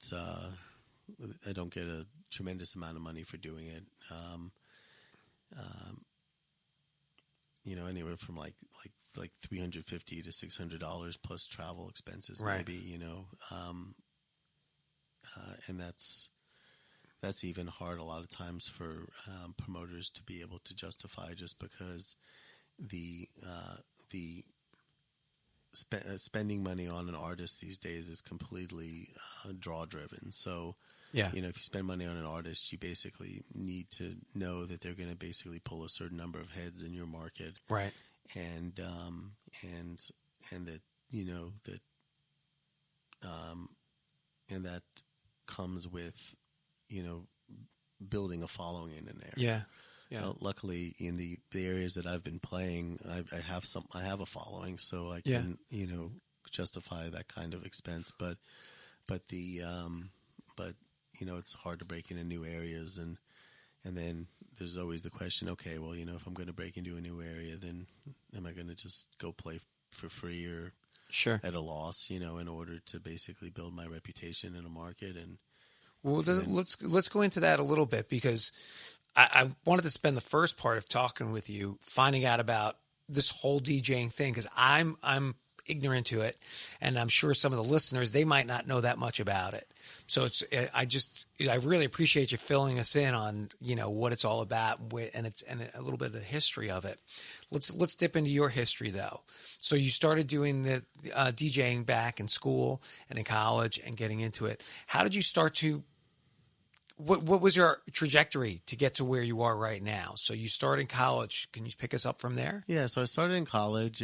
I don't get a tremendous amount of money for doing it. Anywhere from like $350 to $600 plus travel expenses, right. maybe. And that's even hard a lot of times for promoters to be able to justify, just because the spending money on an artist these days is completely draw driven. So, if you spend money on an artist, you basically need to know that they're going to basically pull a certain number of heads in your market, right? And that and that comes with building a following in there. Yeah. Luckily, in the areas that I've been playing, I have a following, so I can justify that kind of expense. But it's hard to break into new areas, and then there's always the question: okay, well, if I'm going to break into a new area, then am I going to just go play for free or at a loss? In order to basically build my reputation in a market. Let's go into that a little bit, because I wanted to spend the first part of talking with you finding out about this whole DJing thing, because I'm ignorant to it, and I'm sure some of the listeners, they might not know that much about it. So I really appreciate you filling us in on what it's all about, and a little bit of the history of it. Let's dip into your history, though. So you started doing the DJing back in school and in college and getting into it. How did you start to? What was your trajectory to get to where you are right now? So you started in college. Can you pick us up from there? Yeah, so I started in college.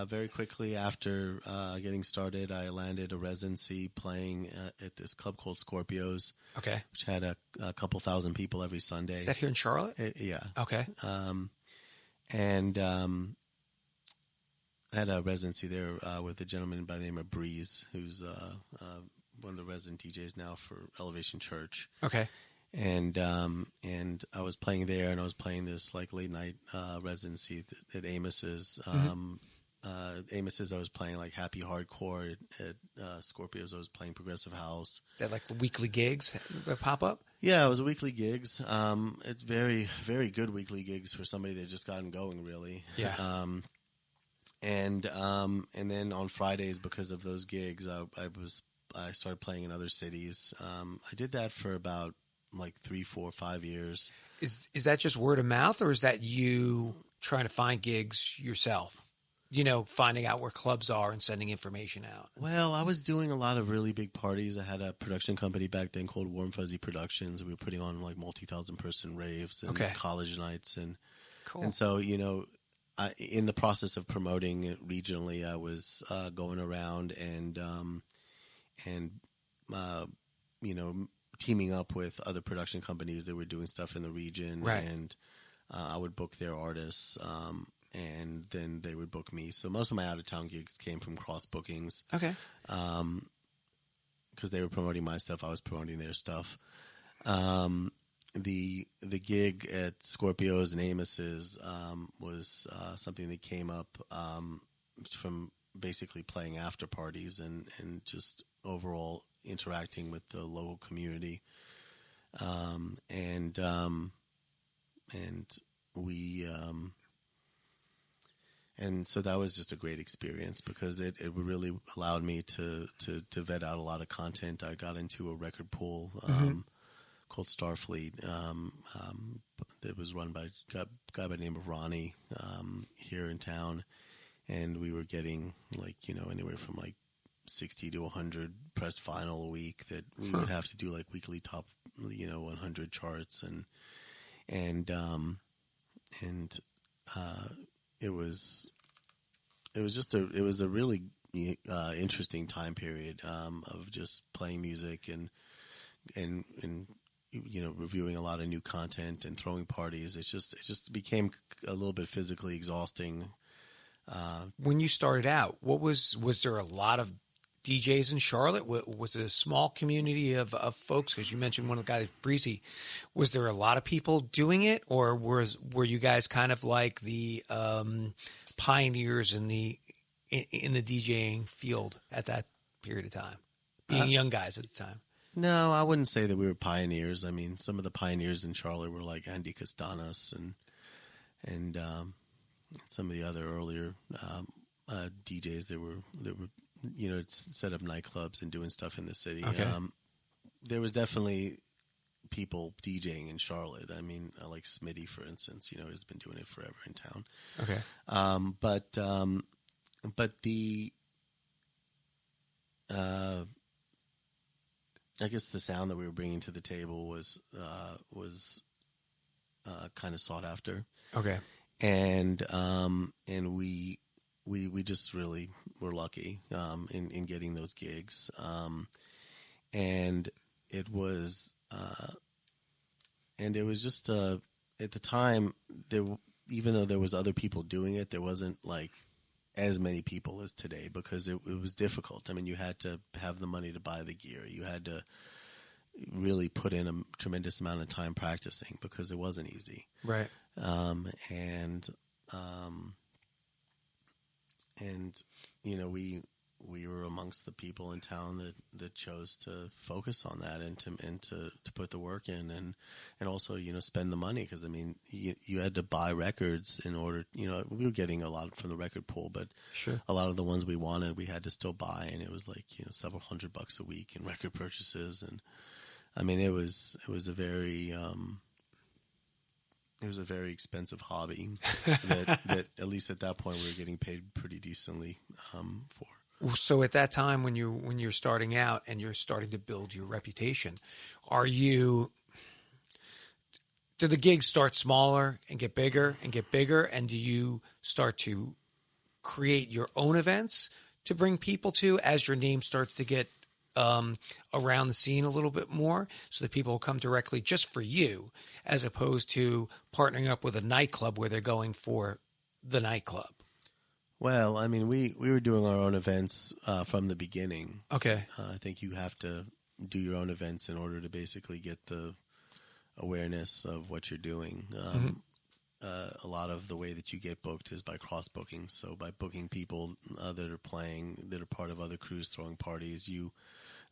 Very quickly after getting started, I landed a residency playing at this club called Scorpios. Okay. Which had a couple thousand people every Sunday. Is that here in Charlotte? Yeah. Okay. And I had a residency there with a gentleman by the name of Breeze, who's one of the resident DJs now for Elevation Church. Okay. And I was playing there, and I was playing this like late night residency at Amos's. Amos's, I was playing like happy hardcore. At Scorpios, I was playing progressive house. Is that like the weekly gigs that pop up? Yeah, it was weekly gigs. It's very, very good weekly gigs for somebody that just gotten going, really. Yeah. And then on Fridays, because of those gigs, I started playing in other cities. I did that for about like 3, 4, 5 years. Is that just word of mouth, or is that you trying to find gigs yourself? finding out where clubs are and sending information out? Well, I was doing a lot of really big parties. I had a production company back then called Warm Fuzzy Productions. We were putting on like multi-thousand person raves and college nights. Cool. And so, in the process of promoting it regionally, I was going around and teaming up with other production companies that were doing stuff in the region. Right. And I would book their artists, and then they would book me. So most of my out-of-town gigs came from cross bookings. Okay. Because they were promoting my stuff, I was promoting their stuff. The gig at Scorpios and Amos's was something that came up from basically playing after parties and just overall interacting with the local community. And so that was just a great experience because it really allowed me to vet out a lot of content. I got into a record pool called Starfleet that was run by a guy by the name of Ronnie here in town. And we were getting anywhere from 60 to 100 pressed vinyl a week that we would have to do weekly top 100 charts and it was a really interesting time period of just playing music and reviewing a lot of new content and throwing parties. It just became a little bit physically exhausting. When you started out, was there a lot of DJs in Charlotte? Was it a small community of folks? Because you mentioned one of the guys, Breezy. Was there a lot of people doing it, or were you guys kind of like the pioneers in the DJing field at that period of time, being young guys at the time? No, I wouldn't say that we were pioneers. I mean, some of the pioneers in Charlotte were like Andy Castanas and some of the other earlier DJs that were set up nightclubs and doing stuff in the city. Okay. There was definitely people DJing in Charlotte. I mean, like Smitty, for instance, has been doing it forever in town. Okay. But the I guess the sound that we were bringing to the table was kind of sought after. Okay. And we just really were lucky in getting those gigs. And it was just at the time even though there was other people doing it, there wasn't as many people as today because it was difficult. I mean, you had to have the money to buy the gear. You had to really put in a tremendous amount of time practicing because it wasn't easy. Right. We were amongst the people in town that chose to focus on that and to put the work in and also spend the money because I mean you had to buy records in order we were getting a lot from the record pool, but sure, a lot of the ones we wanted we had to still buy, and it was several $100 a week in record purchases. And I mean it was a very expensive hobby that at least at that point we were getting paid pretty decently for. So at that time, when you're starting out and you're starting to build your reputation, do the gigs start smaller and get bigger, and do you start to create your own events to bring people to as your name starts to get around the scene a little bit more, so that people will come directly just for you, as opposed to partnering up with a nightclub where they're going for the nightclub? Well, I mean, we were doing our own events from the beginning. Okay. I think you have to do your own events in order to basically get the awareness of what you're doing. A lot of the way that you get booked is by cross-booking. So by booking people that are playing, that are part of other crews throwing parties, you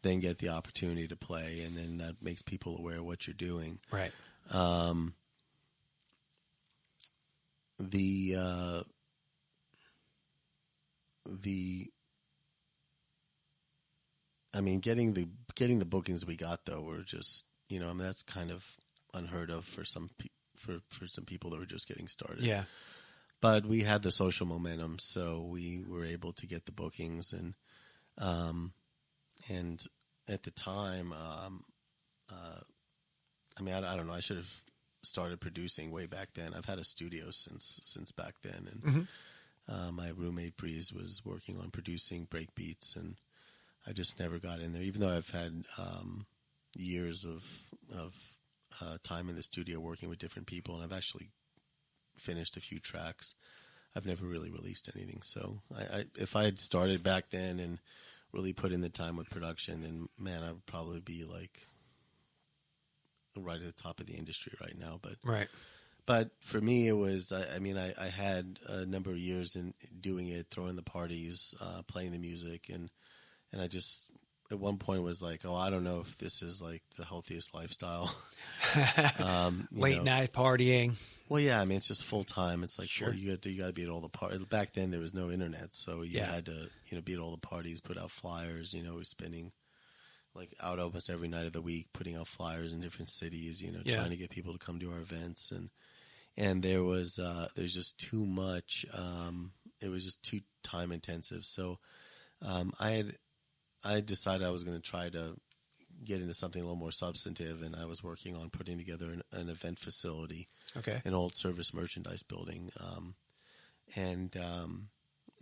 then get the opportunity to play, and then that makes people aware of what you're doing. Right. I mean, getting the bookings we got though were just I mean that's kind of unheard of for some people that were just getting started. Yeah. But we had the social momentum, so we were able to get the bookings, and at the time, I mean, I don't know. I should have started producing way back then. I've had a studio since back then, and my roommate Breeze was working on producing break beats, and I just never got in there. Even though I've had years of time in the studio working with different people, and I've actually finished a few tracks, I've never really released anything. So if I had started back then and really put in the time with production, then man, I would probably be like right at the top of the industry right now. But for me, it was, I had a number of years in doing it, throwing the parties, playing the music, and I just at one point was like, oh, I don't know if this is like the healthiest lifestyle. Late night partying. Well, yeah, I mean, it's just full time. It's like, sure. Well, you got to be at all the parties. Back then, there was no internet, so you had to, be at all the parties, put out flyers. Spending like out almost every night of the week, putting out flyers in different cities. Trying to get people to come to our events, and there's just too much. It was just too time intensive. So, I decided I was going to try to get into something a little more substantive, and I was working on putting together an event facility, an old service merchandise building, and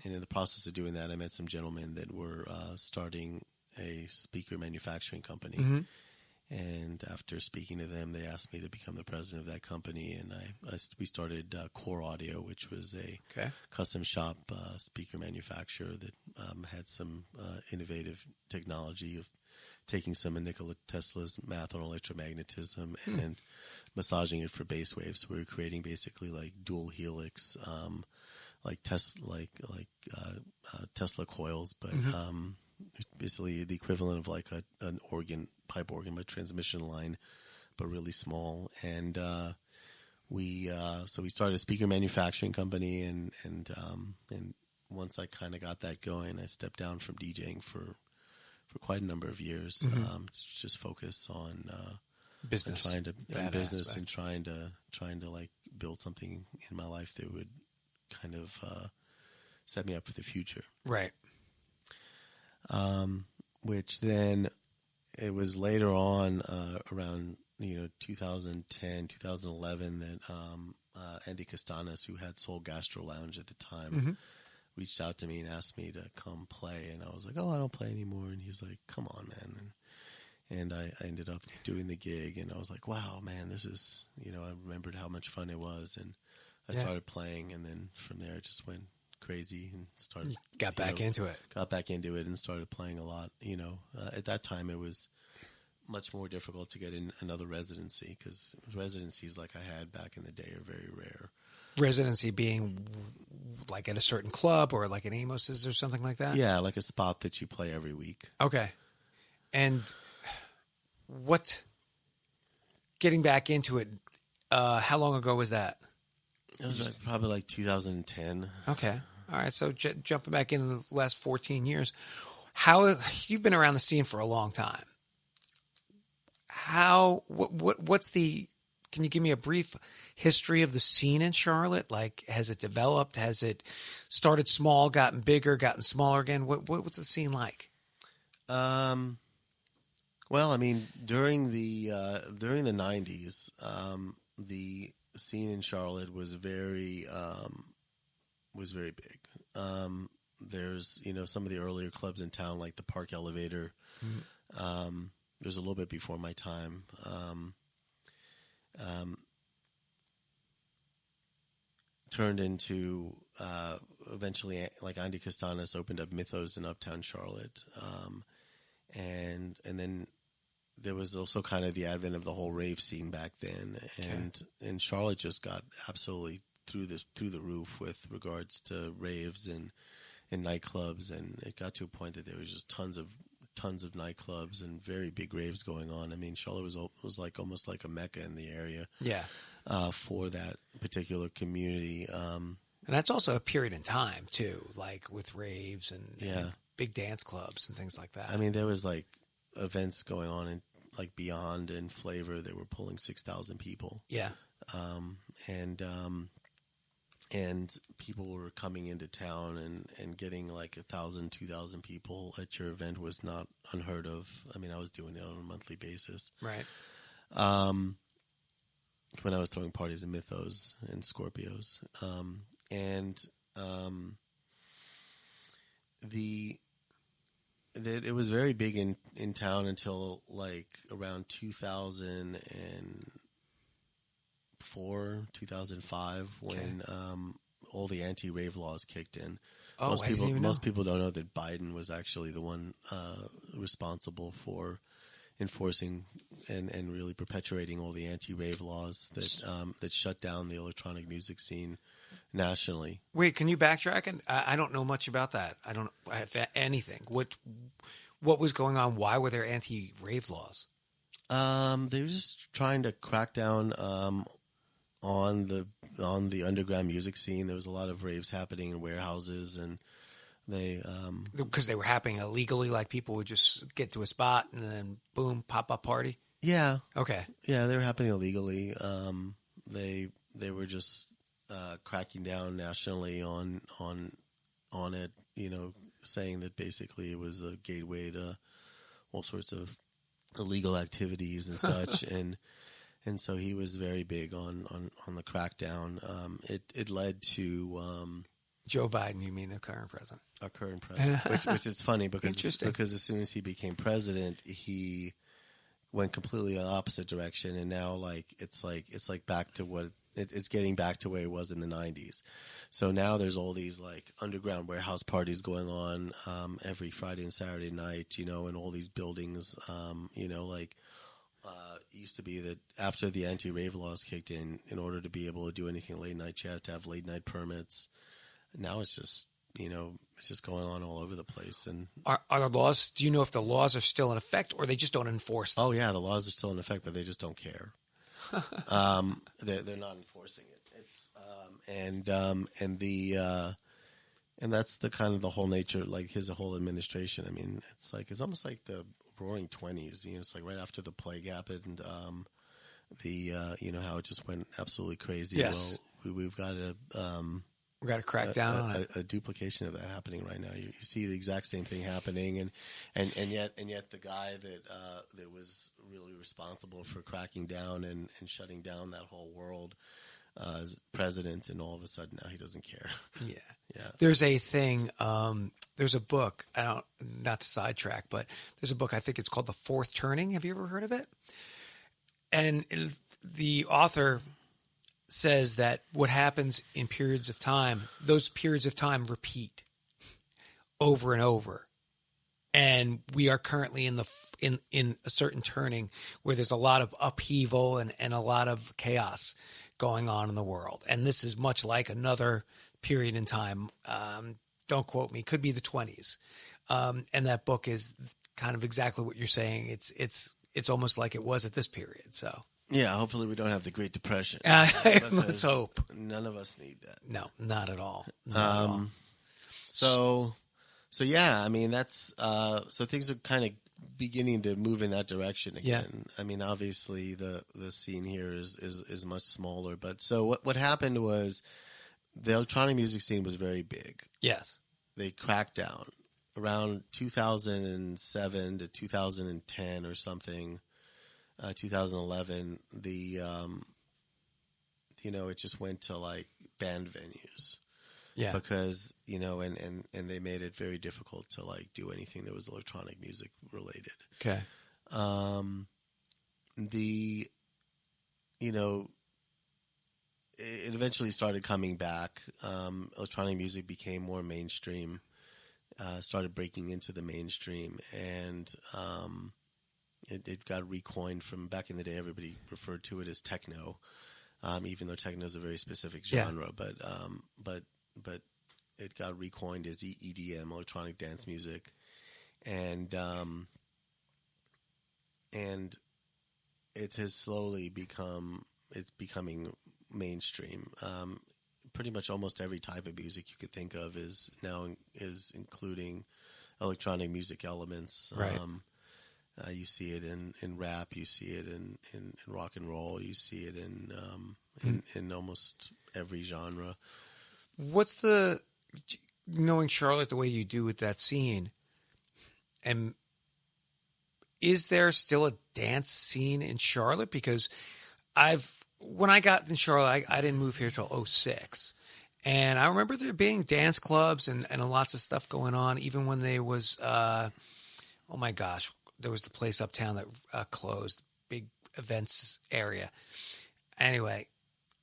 in the process of doing that, I met some gentlemen that were starting a speaker manufacturing company, and after speaking to them, they asked me to become the president of that company, and we started Core Audio, which was a custom shop speaker manufacturer that had some innovative technology of taking some of Nikola Tesla's math on electromagnetism and massaging it for bass waves. So we were creating basically like dual helix, like Tesla coils, but basically the equivalent of like an pipe organ, but transmission line, but really small. And so we started a speaker manufacturing company, and once I kind of got that going, I stepped down from DJing for quite a number of years, to just focus on business, business, and trying to like build something in my life that would kind of set me up for the future. Right. Which then it was later on around 2010, 2011 that Andy Castanes, who had Soul Gastro Lounge at the time, reached out to me and asked me to come play, and I was like, oh, I don't play anymore, and he's like, come on, man, and I ended up doing the gig, and I was like, wow, man, this is, I remembered how much fun it was, and I started playing, and then from there it just went crazy and started got back into it and started playing a lot. At that time it was much more difficult to get in another residency, because residencies like I had back in the day are very rare. Residency being like at a certain club or like an Amos's or something like that? Yeah, like a spot that you play every week. Okay. And getting back into it, how long ago was that? It was probably like 2010. Okay. All right. So jumping back into the last 14 years, you've been around the scene for a long time. Can you give me a brief history of the scene in Charlotte? Like, has it developed? Has it started small, gotten bigger, gotten smaller again? What's the scene like? Well, I mean, during the 90s, the scene in Charlotte was very big. There's, some of the earlier clubs in town, like the Park Elevator. It was a little bit before my time. Turned into eventually, like Andy Castanes opened up Mythos in Uptown Charlotte, and then there was also kind of the advent of the whole rave scene back then, and Charlotte just got absolutely through the roof with regards to raves and nightclubs, and it got to a point that there was just tons of nightclubs and very big raves going on. I mean, Charlotte was like almost like a mecca in the area. Yeah. For that particular community. And that's also a period in time too, like with raves and big dance clubs and things like that. I mean, there was like events going on in like Beyond and Flavor that were pulling 6,000 people. Yeah. and people were coming into town and getting like 1,000, 2,000 people at your event was not unheard of. I mean, I was doing it on a monthly basis. Right. When I was throwing parties in Mythos and Scorpios. It was very big in town until like around 2004, 2005, when all the anti-rave laws kicked in. Oh, Most people don't know that Biden was actually the one responsible for enforcing and really perpetuating all the anti-rave laws that shut down the electronic music scene nationally. Wait, can you backtrack? And I don't know much about that. I don't have anything. What was going on? Why were there anti-rave laws? They were just trying to crack down on the underground music scene. There was a lot of raves happening in warehouses, and because they were happening illegally, like people would just get to a spot and then boom, pop-up party. Yeah. Okay. Yeah, they were happening illegally. They were just cracking down nationally on it, saying that basically it was a gateway to all sorts of illegal activities and such. and so he was very big on the crackdown. It led to Joe Biden, you mean the current president? Our current president, which is funny because as soon as he became president, he went completely in the opposite direction, and now it's back to what it's getting back to where it was in the 90s. So now there's all these like underground warehouse parties going on every Friday and Saturday night, in all these buildings. It used to be that after the anti-rave laws kicked in order to be able to do anything late night, you had to have late night permits. Now it's just going on all over the place. And are the laws? Do you know if the laws are still in effect, or they just don't enforce them? Oh yeah, the laws are still in effect, but they just don't care. They're not enforcing it. It's and that's the kind of the whole nature, like his whole administration. I mean, it's almost like the Roaring '20s. It's like right after the plague happened. How it just went absolutely crazy. Yes. Well, we've got to. We've got to crack down on it. A duplication of that happening right now. You see the exact same thing happening, and yet the guy that was really responsible for cracking down and shutting down that whole world is president, and all of a sudden now he doesn't care. Yeah. Yeah. There's a thing. There's a book. Not to sidetrack, but there's a book. I think it's called The Fourth Turning. Have you ever heard of it? And the author says that what happens in periods of time, those periods of time repeat over and over. And we are currently in a certain turning where there's a lot of upheaval and a lot of chaos going on in the world. And this is much like another period in time. Don't quote me. Could be the 20s. And that book is kind of exactly what you're saying. It's almost like it was at this period. So. Yeah, hopefully we don't have the Great Depression. Let's hope. None of us need that. No, not at all. So yeah, I mean that's so things are kind of beginning to move in that direction again. Yeah. I mean, obviously the scene here is much smaller, but so what happened was the electronic music scene was very big. Yes, they cracked down around 2007 to 2010 or something. 2011, it just went to like band venues. Yeah. Because, and they made it very difficult to like do anything that was electronic music related. Okay. It eventually started coming back. Electronic music became more mainstream, started breaking into the mainstream, and, it got recoined from back in the day. Everybody referred to it as techno, even though techno is a very specific genre. Yeah. But it got recoined as EDM, electronic dance music, and it has slowly becoming mainstream. Pretty much almost every type of music you could think of is including electronic music elements. Right. You see it in rap. You see it in rock and roll. You see it in almost every genre. What's the, knowing Charlotte the way you do with that scene, and is there still a dance scene in Charlotte? Because when I got in Charlotte, I didn't move here till 2006. And I remember there being dance clubs and lots of stuff going on, even when there was, oh my gosh, there was the place uptown that closed, big events area. Anyway,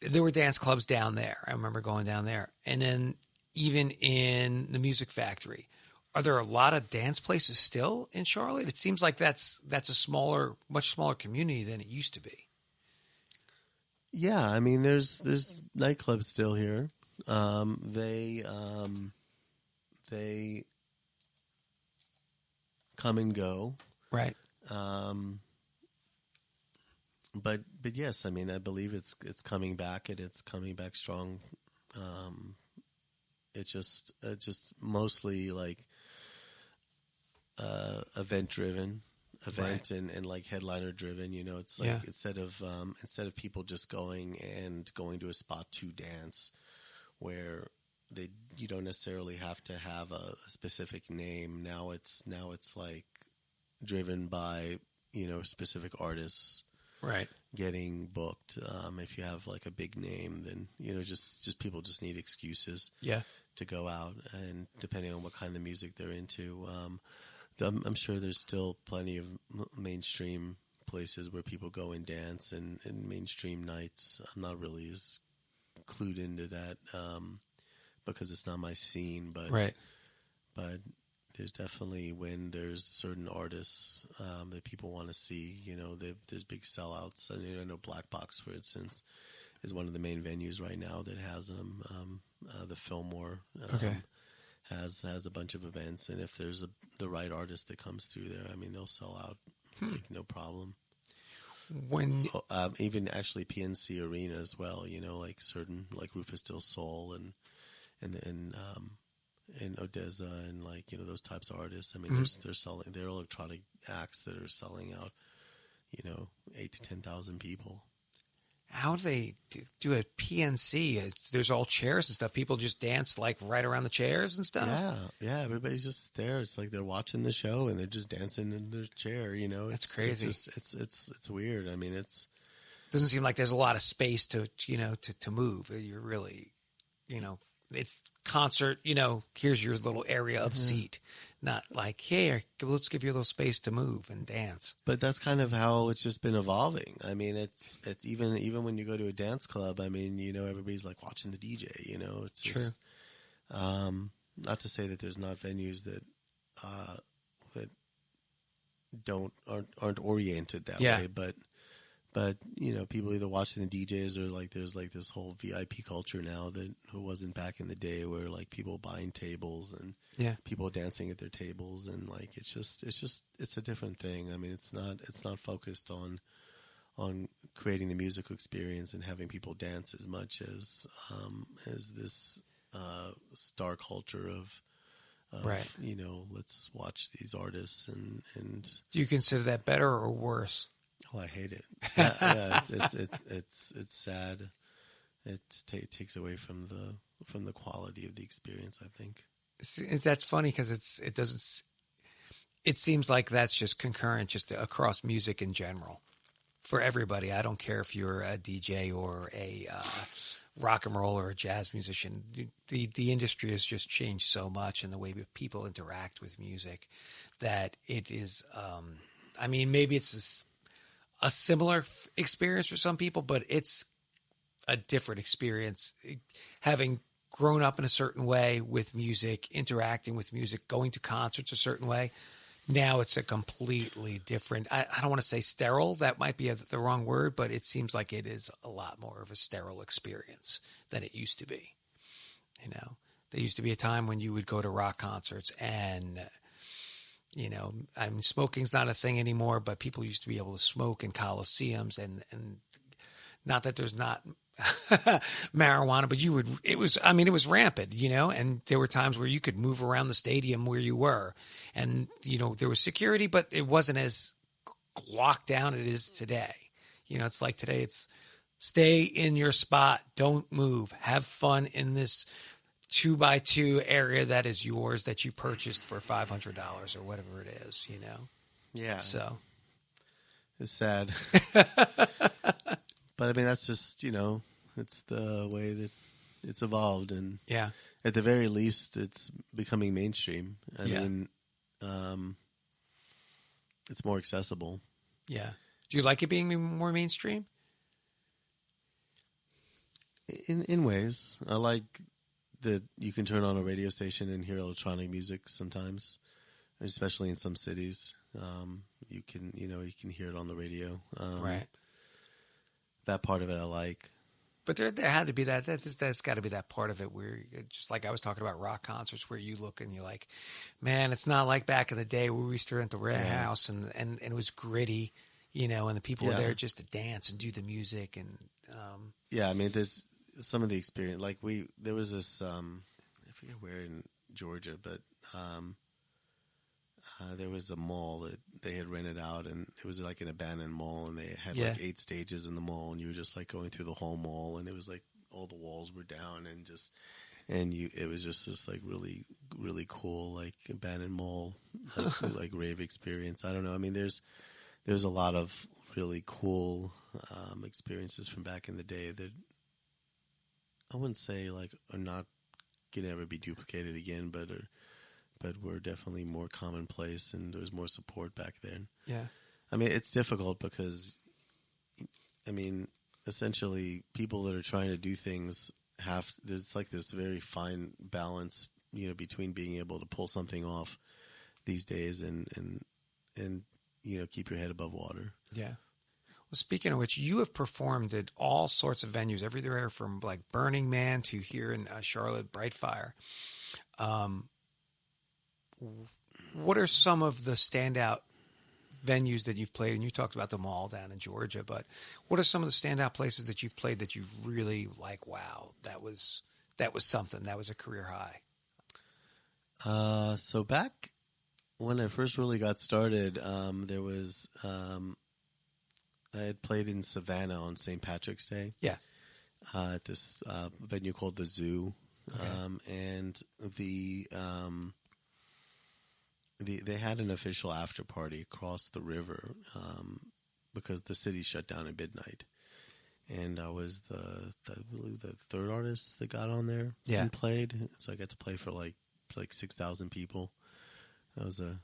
there were dance clubs down there. I remember going down there. And then even in the Music Factory, are there a lot of dance places still in Charlotte? It seems like that's a much smaller community than it used to be. Yeah, I mean, there's nightclubs still here. They come and go, right? But yes, I mean, I believe it's coming back, and it's coming back strong. It's just mostly like event driven. Right. and like headliner driven, it's like instead of people just going to a spot to dance, where you don't necessarily have to have a specific name. Now it's like driven by specific artists, right, getting booked. If you have like a big name, then just people just need excuses to go out, and depending on what kind of music they're into. I'm sure there's still plenty of mainstream places where people go and dance, and mainstream nights. I'm not really as clued into that because it's not my scene, but right. But there's definitely, when there's certain artists that people want to see, there's big sellouts. I know Black Box, for instance, is one of the main venues right now that has them. The Fillmore. Has a bunch of events, and if there's the right artist that comes through there, I mean, they'll sell out like no problem. When even actually PNC Arena as well, like certain, like Rufus Still Soul and Odessa, and like those types of artists. I mean, they're electronic acts that are selling out 8,000 to 10,000 people. How do they do a PNC? There's all chairs and stuff. People just dance like right around the chairs and stuff. Yeah. Everybody's just there. It's like they're watching the show and they're just dancing in their chair. That's crazy. It's weird. I mean, doesn't seem like there's a lot of space to move. You're really, it's concert. Here's your little area of seat. Not like, here, let's give you a little space to move and dance. But that's kind of how it's just been evolving. I mean, it's even when you go to a dance club, I mean, everybody's like watching the DJ, it's just, true. Not to say that there's not venues that aren't oriented that way, but people either watching the DJs, or like there's like this whole VIP culture now who wasn't back in the day, where like people buying tables and people dancing at their tables, and like it's a different thing. I mean, it's not focused on creating the musical experience and having people dance as much as this star culture of right. Let's watch these artists and. Do you consider that better or worse? Oh, I hate it. Yeah, it's sad. It takes away from the quality of the experience, I think. That's funny because it seems like that's just concurrent, just across music in general, for everybody. I don't care if you're a DJ or a rock and roll or a jazz musician. The industry has just changed so much in the way people interact with music that it is. I mean, maybe it's a similar experience for some people, but it's a different experience. Having grown up in a certain way with music, interacting with music, going to concerts a certain way, now it's a completely different, I don't want to say sterile, that might be the wrong word, but it seems like it is a lot more of a sterile experience than it used to be. There used to be a time when you would go to rock concerts and I mean, smoking's not a thing anymore, but people used to be able to smoke in coliseums, and not that there's not marijuana, but it was rampant, and there were times where you could move around the stadium where you were, and, there was security, but it wasn't as locked down as it is today. It's like today it's stay in your spot, don't move, have fun in this 2x2 area that is yours that you purchased for $500 or whatever it is, you know? Yeah. So it's sad. But I mean, that's just, it's the way that it's evolved. And yeah, at the very least, it's becoming mainstream. I Yeah. mean, it's more accessible. yeah. Do you like it being more mainstream? In ways. I like that you can turn on a radio station and hear electronic music sometimes, especially in some cities. You can hear it on the radio. Right. That part of it I like. But there had to be that's got to be that part of it where, just like I was talking about rock concerts, where you look and you're like, man, it's not like back in the day where we used to rent the rent house and it was gritty, and the people were there just to dance and do the music. And yeah, I mean, there's some of the experience. Like there was this, I forget where in Georgia, but there was a mall that they had rented out, and it was like an abandoned mall, and they had like 8 stages in the mall, and you were just like going through the whole mall, and it was like all the walls were down, it was just this like really, really cool like abandoned mall like rave experience. I don't know. I mean, there's a lot of really cool experiences from back in the day that I wouldn't say like are not gonna ever be duplicated again, but were definitely more commonplace, and there was more support back then. yeah, I mean, it's difficult because, I mean, essentially, people that are trying to do things there's like this very fine balance, between being able to pull something off these days and keep your head above water. yeah. Well, speaking of which, you have performed at all sorts of venues, everywhere from like Burning Man to here in Charlotte, Brightfire. What are some of the standout venues that you've played? And you talked about them all down in Georgia, but what are some of the standout places that you've played that you really like? Wow, that was something. That was a career high. So back when I first really got started, there was I had played in Savannah on St. Patrick's Day. Yeah, at this venue called the Zoo, and they had an official after party across the river because the city shut down at midnight, and I was I believe the third artist that got on there and played. So I got to play for like 6,000 people. That was a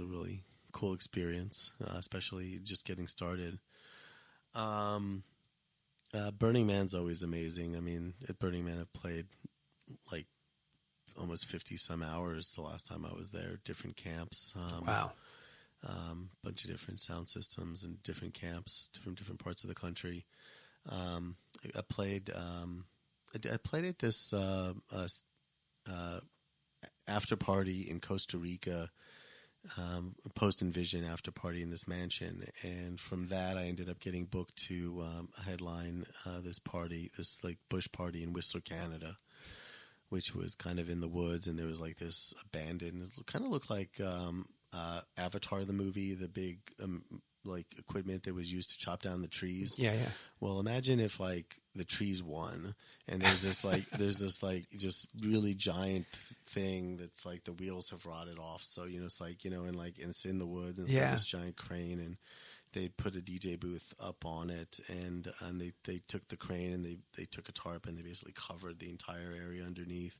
really cool experience, especially just getting started. Burning Man's always amazing. I mean, at Burning Man, I've played like almost 50 some hours the last time I was there, different camps. Wow. Bunch of different sound systems and different camps from different parts of the country. I played at this after party in Costa Rica, Post Envision after party in this mansion, and from that I ended up getting booked to headline this like bush party in Whistler, Canada, which was kind of in the woods, and there was like this abandoned, it kind of looked like Avatar the movie, the big like equipment that was used to chop down the trees. Yeah. Well, imagine if like the trees won, and there's this like just really giant thing that's like the wheels have rotted off. So it's like and it's in the woods, and it's got this giant crane, and they put a DJ booth up on it, and they took the crane and they took a tarp and they basically covered the entire area underneath,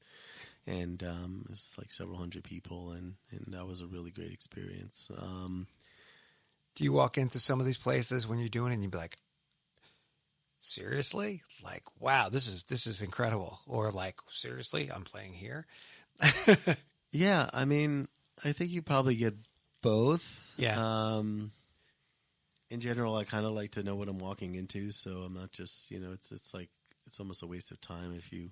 and it's like several hundred people, and that was a really great experience. Do you walk into some of these places when you're doing it and you'd be like, seriously? Like, wow, this is incredible. Or like, seriously, I'm playing here? Yeah, I mean, I think you probably get both. Yeah. In general, I kind of like to know what I'm walking into, so I'm not just, it's like, it's almost a waste of time if you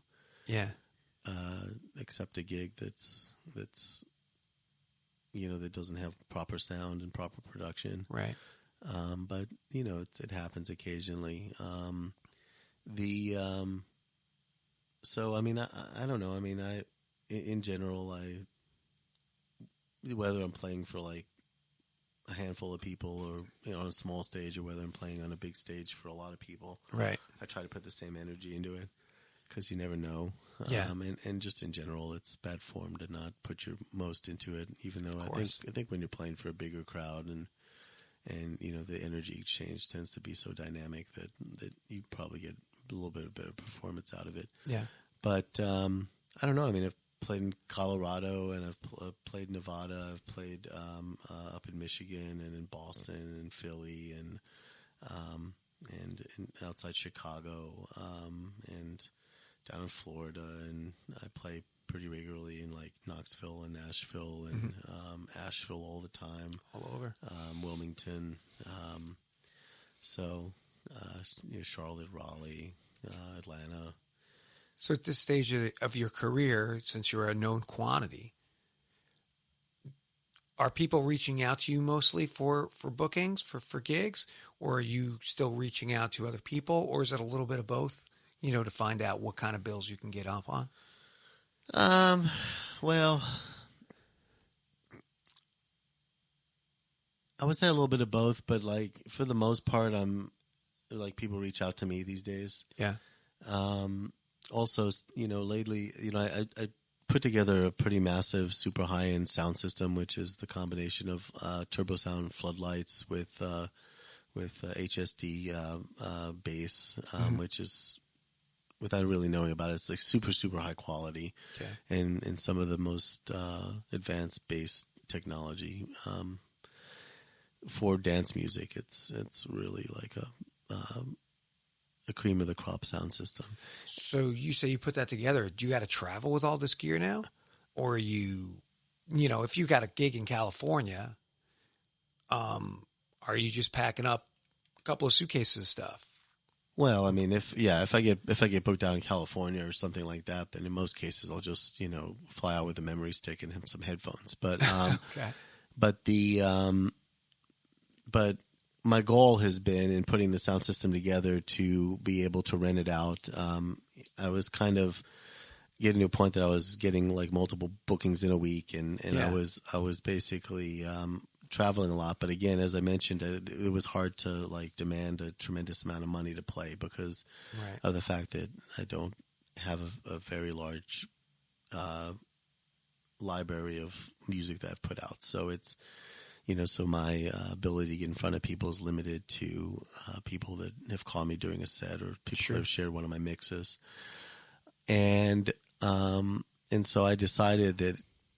accept a gig that's that doesn't have proper sound and proper production. Right. But it happens occasionally. So I mean, I don't know. I mean, in general, whether I'm playing for like a handful of people or on a small stage, or whether I'm playing on a big stage for a lot of people, right, I try to put the same energy into it. because you never know. Yeah. And just in general, it's bad form to not put your most into it. Even though I think when you're playing for a bigger crowd and the energy exchange tends to be so dynamic that you probably get a little bit of better performance out of it. Yeah. But I don't know. I mean, I've played in Colorado and I've played Nevada. I've played up in Michigan and in Boston and Philly and outside Chicago and down in Florida. And I play pretty regularly in like Knoxville and Nashville and Asheville all the time. All over. Wilmington. Charlotte, Raleigh, Atlanta. So at this stage of your career, since you're a known quantity, are people reaching out to you mostly for bookings, for gigs, or are you still reaching out to other people, or is it a little bit of both, to find out what kind of bills you can get off on? Well, I would say a little bit of both, but like for the most part, people reach out to me these days. Yeah. Also, lately, I put together a pretty massive, super high-end sound system, which is the combination of turbo sound floodlights with HSD bass, which is, without really knowing about it, it's like super, super high quality, and some of the most advanced bass technology for dance music. It's really like a cream of the crop sound system. So you say you put that together. Do you got to travel with all this gear now? Or are you, if you got a gig in California, are you just packing up a couple of suitcases of stuff? Well, I mean, if I get booked out in California or something like that, then in most cases I'll just, fly out with a memory stick and some headphones. But, okay. But my goal has been in putting the sound system together to be able to rent it out. I was kind of getting to a point that I was getting like multiple bookings in a week, and I was basically traveling a lot. But again, as I mentioned, it was hard to like demand a tremendous amount of money to play because of the fact that I don't have a very large library of music that I've put out. So it's so my ability to get in front of people is limited to people that have called me during a set or people that have shared one of my mixes. And so I decided that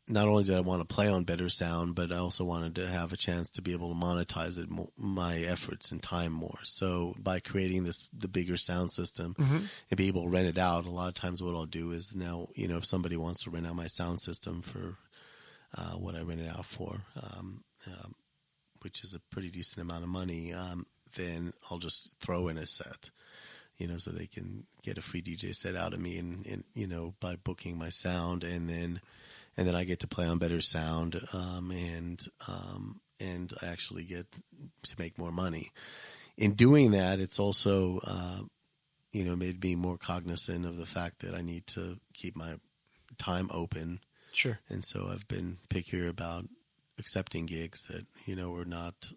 not only did I want to play on better sound, but I also wanted to have a chance to be able to monetize my efforts and time more. So by creating the bigger sound system and be able to rent it out, a lot of times what I'll do is now, if somebody wants to rent out my sound system for what I rent it out for, which is a pretty decent amount of money, then I'll just throw in a set, so they can get a free DJ set out of me and by booking my sound, and then I get to play on better sound, and I actually get to make more money. In doing that, it's also, made me more cognizant of the fact that I need to keep my time open. Sure. And so I've been pickier about accepting gigs that, were not,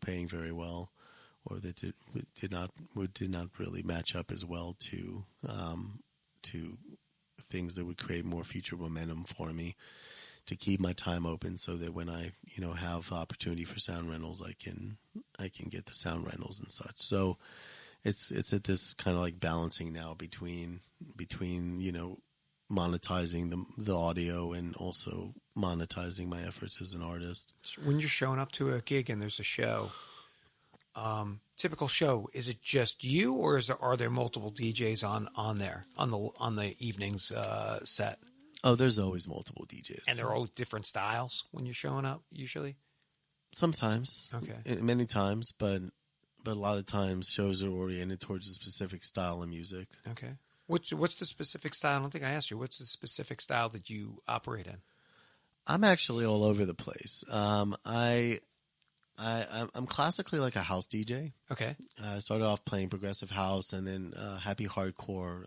paying very well, or that did not really match up as well to things that would create more future momentum for me, to keep my time open so that when I, have opportunity for sound rentals, I can get the sound rentals and such. So it's at this kind of like balancing now between, monetizing the audio and also monetizing my efforts as an artist. When you're showing up to a gig and there's a show, typical show, is it just you, or are there multiple DJs on there on the evening's set? Oh, there's always multiple DJs, and they're all different styles when you're showing up. Usually, sometimes, okay, many times, but a lot of times shows are oriented towards a specific style of music. Okay. What's the specific style? I don't think I asked you. What's the specific style that you operate in? I'm actually all over the place. I'm classically like a house DJ. Okay. I started off playing progressive house and then happy hardcore,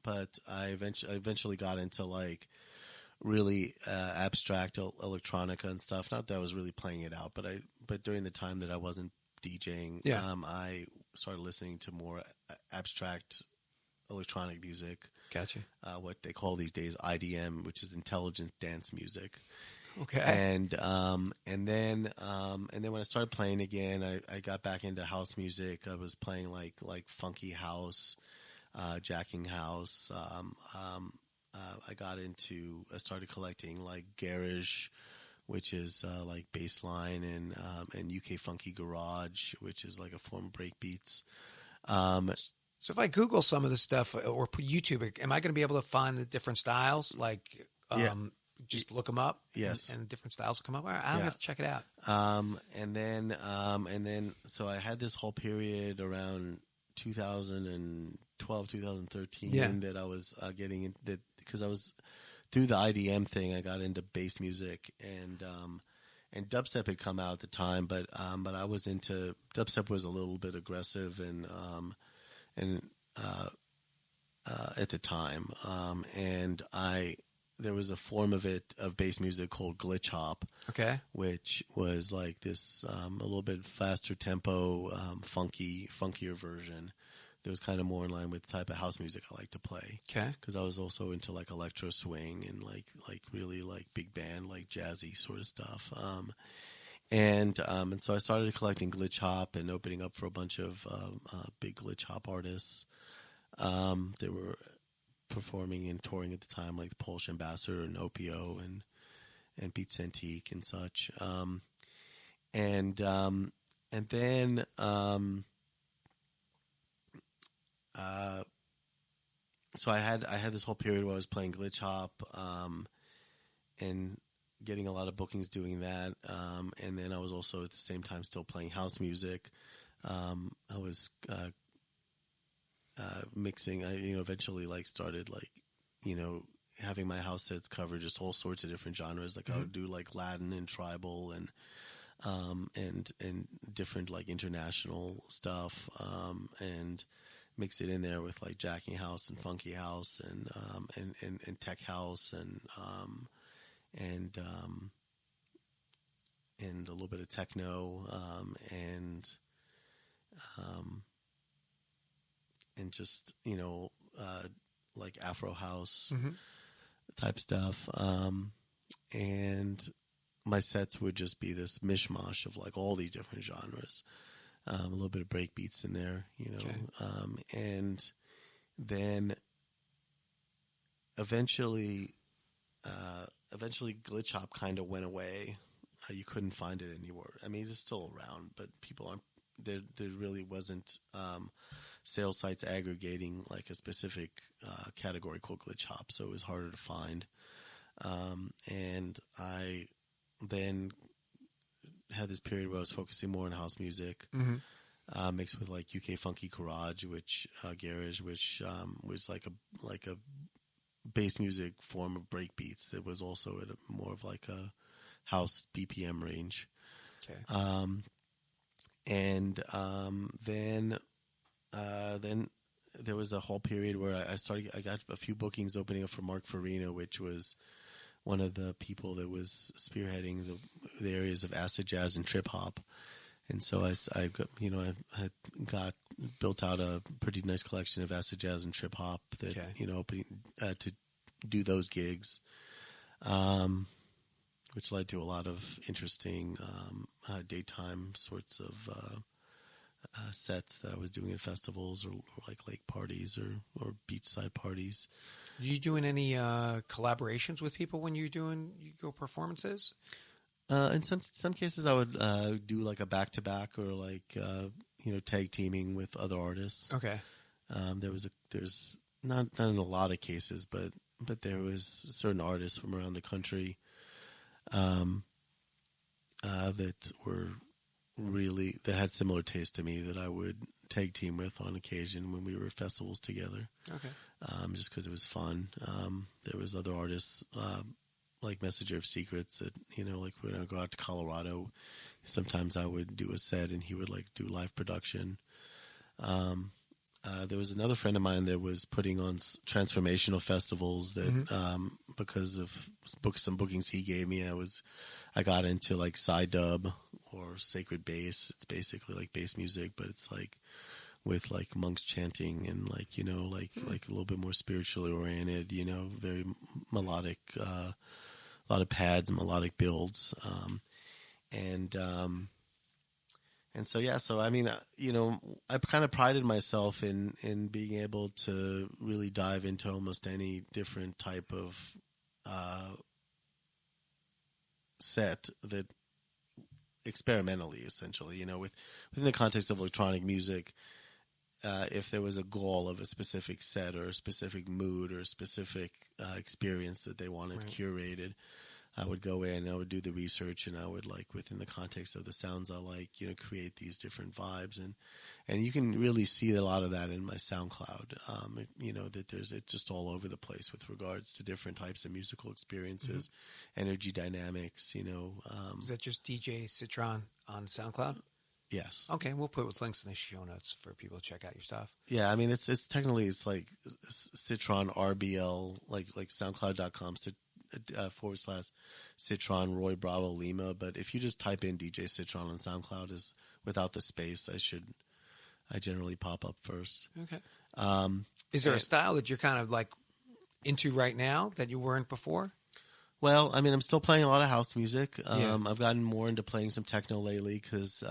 but I eventually got into like really abstract electronica and stuff. Not that I was really playing it out, but during the time that I wasn't DJing, I started listening to more abstract electronic music. Gotcha. What they call these days IDM, which is intelligent dance music. Okay. And then when I started playing again, I got back into house music. I was playing like funky house, jacking house. I started collecting like garage, which is like bassline, and UK funky garage, which is like a form of breakbeats. So if I Google some of this stuff or put YouTube, am I going to be able to find the different styles? Like, just look them up. Yes. And different styles will come up. All right, I'll have to check it out. And then, so I had this whole period around 2012, 2013 that I was getting in, that because I was through the IDM thing, I got into bass music, and dubstep had come out at the time, but I was into dubstep. Was a little bit aggressive and at the time, and there was a form of bass music called glitch hop, which was like this a little bit faster tempo, funkier version. That was kind of more in line with the type of house music I like to play. Okay, because I was also into like electro swing and like really like big band, like jazzy sort of stuff. And so I started collecting glitch hop and opening up for a bunch of big glitch hop artists. They were performing and touring at the time, like the Polish Ambassador and Opio and Pete Santique and such. And then so I had this whole period where I was playing glitch hop and getting a lot of bookings doing that. And then I was also at the same time still playing house music. I was mixing. I eventually like started like having my house sets cover just all sorts of different genres. Like I would do like Latin and tribal and different like international stuff, and mix it in there with like jacking house and funky house and tech house and a little bit of techno and just like Afro house type stuff, and my sets would just be this mishmash of like all these different genres, a little bit of break beats in there, and then eventually glitch hop kind of went away. You couldn't find it anywhere. I mean, it's still around, but people aren't. There really wasn't sales sites aggregating like a specific category called glitch hop, so it was harder to find. And I then had this period where I was focusing more on house music, mixed with like UK funky garage, which was like a bass music form of breakbeats that was also at more of like a house BPM range. Okay. And then there was a whole period where I got a few bookings opening up for Mark Farina, which was one of the people that was spearheading the areas of acid jazz and trip hop. And so I got built out a pretty nice collection of acid jazz and trip hop that, opening to do those gigs, which led to a lot of interesting daytime sorts of sets that I was doing at festivals or like lake parties or beachside parties. Are you doing any collaborations with people when you go performances? In some cases, I would do like a back-to-back or like tag teaming with other artists. Okay. There's not in a lot of cases, but there was certain artists from around the country that were that had similar taste to me that I would tag team with on occasion when we were at festivals together. Okay. Just because it was fun. There was other artists like Messenger of Secrets that, like when I go out to Colorado, sometimes I would do a set and he would like do live production. There was another friend of mine that was putting on transformational festivals that, because of some bookings he gave me, I got into like Psy Dub or Sacred Bass. It's basically like bass music, but it's like with like monks chanting and like, you know, like a little bit more spiritually oriented, you know, very melodic, a lot of pads, melodic builds. And so, yeah, so I mean, you know, I've kind of prided myself in being able to really dive into almost any different type of set that experimentally, essentially, you know, within the context of electronic music. If there was a goal of a specific set or a specific mood or a specific experience that they wanted curated, I would go in, I would do the research, and I would, like, within the context of the sounds I like, you know, create these different vibes. And you can really see a lot of that in my SoundCloud, you know, that it's just all over the place with regards to different types of musical experiences, energy dynamics, you know. Is that just DJ Citron on SoundCloud? Yes. Okay, we'll put links in the show notes for people to check out your stuff. Yeah, I mean, it's technically, it's like Citron RBL, like SoundCloud.com, / Citron Roy Bravo Lima. But if you just type in DJ Citron on SoundCloud is without the space, I generally pop up first. Okay. Is there a style that you're kind of like into right now that you weren't before? Well, I mean, I'm still playing a lot of house music. I've gotten more into playing some techno lately because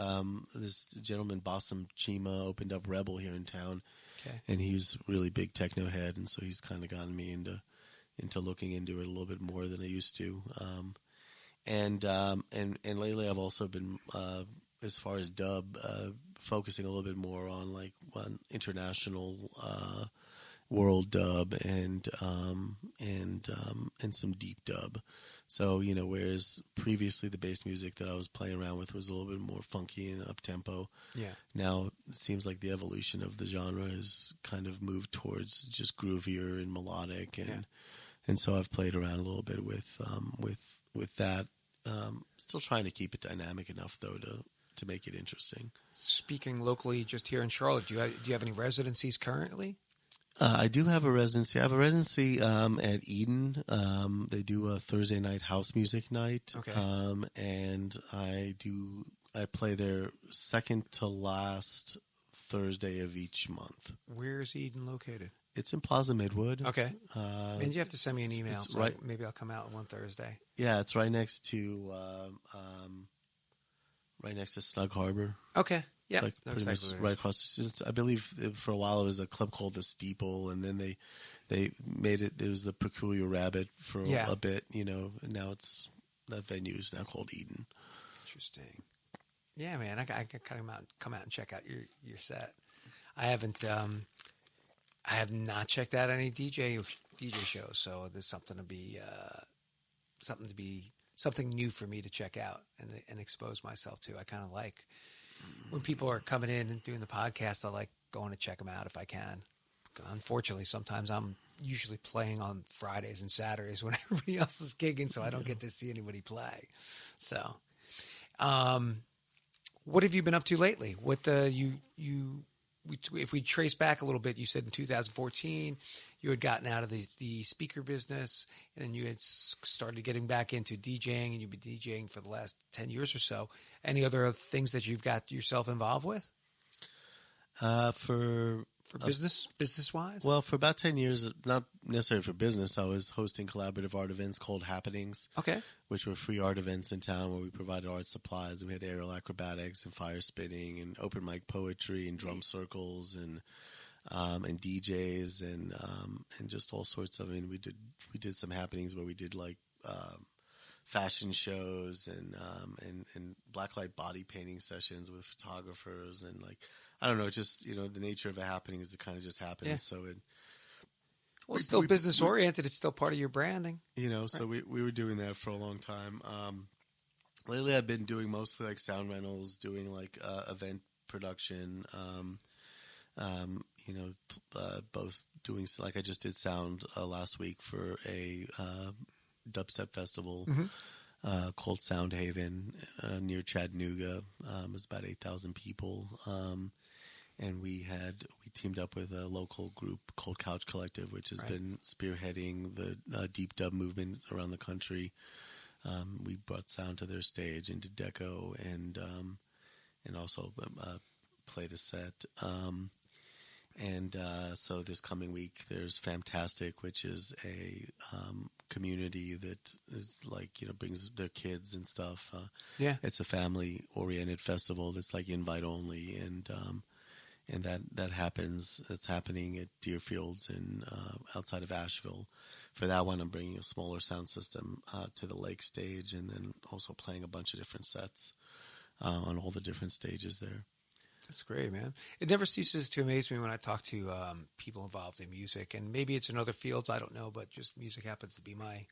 this gentleman, Bassam Chima, opened up Rebel here in town. Okay. And he's really big techno head, and so he's kind of gotten me into looking into it a little bit more than I used to. And lately I've also been, as far as dub, focusing a little bit more on international world dub and some deep dub. So, you know, whereas previously the bass music that I was playing around with was a little bit more funky and up tempo. Yeah. Now it seems like the evolution of the genre has kind of moved towards just groovier and melodic, and so I've played around a little bit with that. Still trying to keep it dynamic enough though to make it interesting. Speaking locally, just here in Charlotte, do you have any residencies currently? I do have a residency. I have a residency at Eden. They do a Thursday night house music night. Okay. And I play there second to last Thursday of each month. Where is Eden located? It's in Plaza Midwood. Okay. And you have to send me an email, so right. Maybe I'll come out one Thursday. Yeah, it's right next to Snug Harbor. Okay. Yeah, like pretty much right across. I believe for a while it was a club called the Steeple, and then they made it. There was the Peculiar Rabbit for a bit, you know. And now that venue is now called Eden. Interesting. Yeah, man, I can come out and check out your set. I have not checked out any DJ shows, so there's something new for me to check out and expose myself to. I kind of like when people are coming in and doing the podcast. I like going to check them out if I can. Unfortunately, sometimes I'm usually playing on Fridays and Saturdays when everybody else is gigging, so I don't get to see anybody play. So, what have you been up to lately? What if we trace back a little bit, you said in 2014 you had gotten out of the speaker business, and then you had started getting back into DJing, and you've been DJing for the last 10 years or so. Any other things that you've got yourself involved with? For business-wise? Well, for about 10 years, not necessarily for business, I was hosting collaborative art events called Happenings. Okay. Which were free art events in town where we provided art supplies. And we had aerial acrobatics and fire spinning and open mic poetry and drum circles and DJs and just all sorts of. I mean, we did some happenings where we did like fashion shows and blacklight body painting sessions with photographers and like. I don't know, just, you know, the nature of a happening is it kind of just happens. Yeah. So it's still business oriented. It's still part of your branding. You know, so we were doing that for a long time. Lately I've been doing mostly like sound rentals, doing like event production, you know, both doing, like I just did sound last week for a dubstep festival. Mm-hmm. Called Sound Haven near Chattanooga. It was about 8,000 people. And we teamed up with a local group called Couch Collective, which has been spearheading the deep dub movement around the country. We brought sound to their stage and did deco and also played a set. And so this coming week, there's Fantastic, which is a community that is like, brings their kids and stuff. Yeah. It's a family-oriented festival that's like invite only, and that happens. It's happening at Deerfields and outside of Asheville. For that one, I'm bringing a smaller sound system to the lake stage, and then also playing a bunch of different sets on all the different stages there. That's great, man. It never ceases to amaze me when I talk to people involved in music, and maybe it's in other fields, I don't know, but just music happens to be my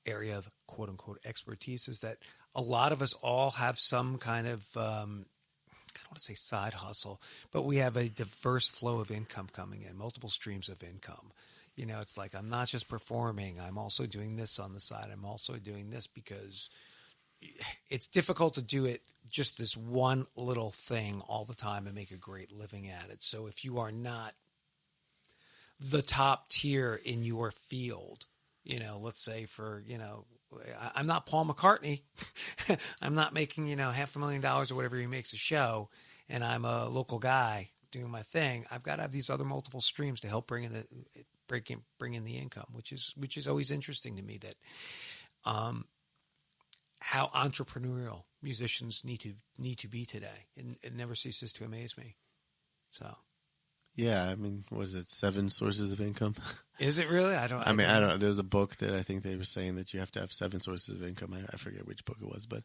area of quote-unquote expertise, is that a lot of us all have some kind of, I don't want to say side hustle, but we have a diverse flow of income coming in, multiple streams of income. It's like I'm not just performing, I'm also doing this on the side. I'm also doing this because it's difficult to do it just this one little thing all the time and make a great living at it. So if you are not the top tier in your field, let's say I'm not Paul McCartney. I'm not making, $500,000 or whatever he makes a show, and I'm a local guy doing my thing. I've got to have these other multiple streams to help bring in the income, which is always interesting to me, that how entrepreneurial musicians need to be today. And it never ceases to amaze me. So, yeah, was it 7 sources of income? Is it really? I don't know. There's a book that I think they were saying that you have to have 7 sources of income. I forget which book it was, but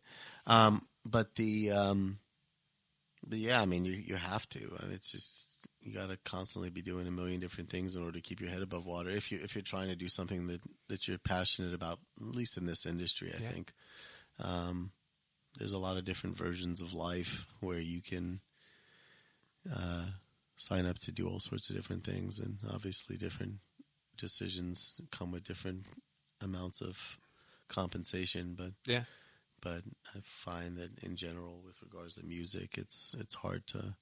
yeah, you have to. It's just, you got to constantly be doing a million different things in order to keep your head above water. If you're trying to do something that you're passionate about, at least in this industry, I think. There's a lot of different versions of life where you can sign up to do all sorts of different things, and obviously different decisions come with different amounts of compensation. But I find that in general, with regards to music, it's hard to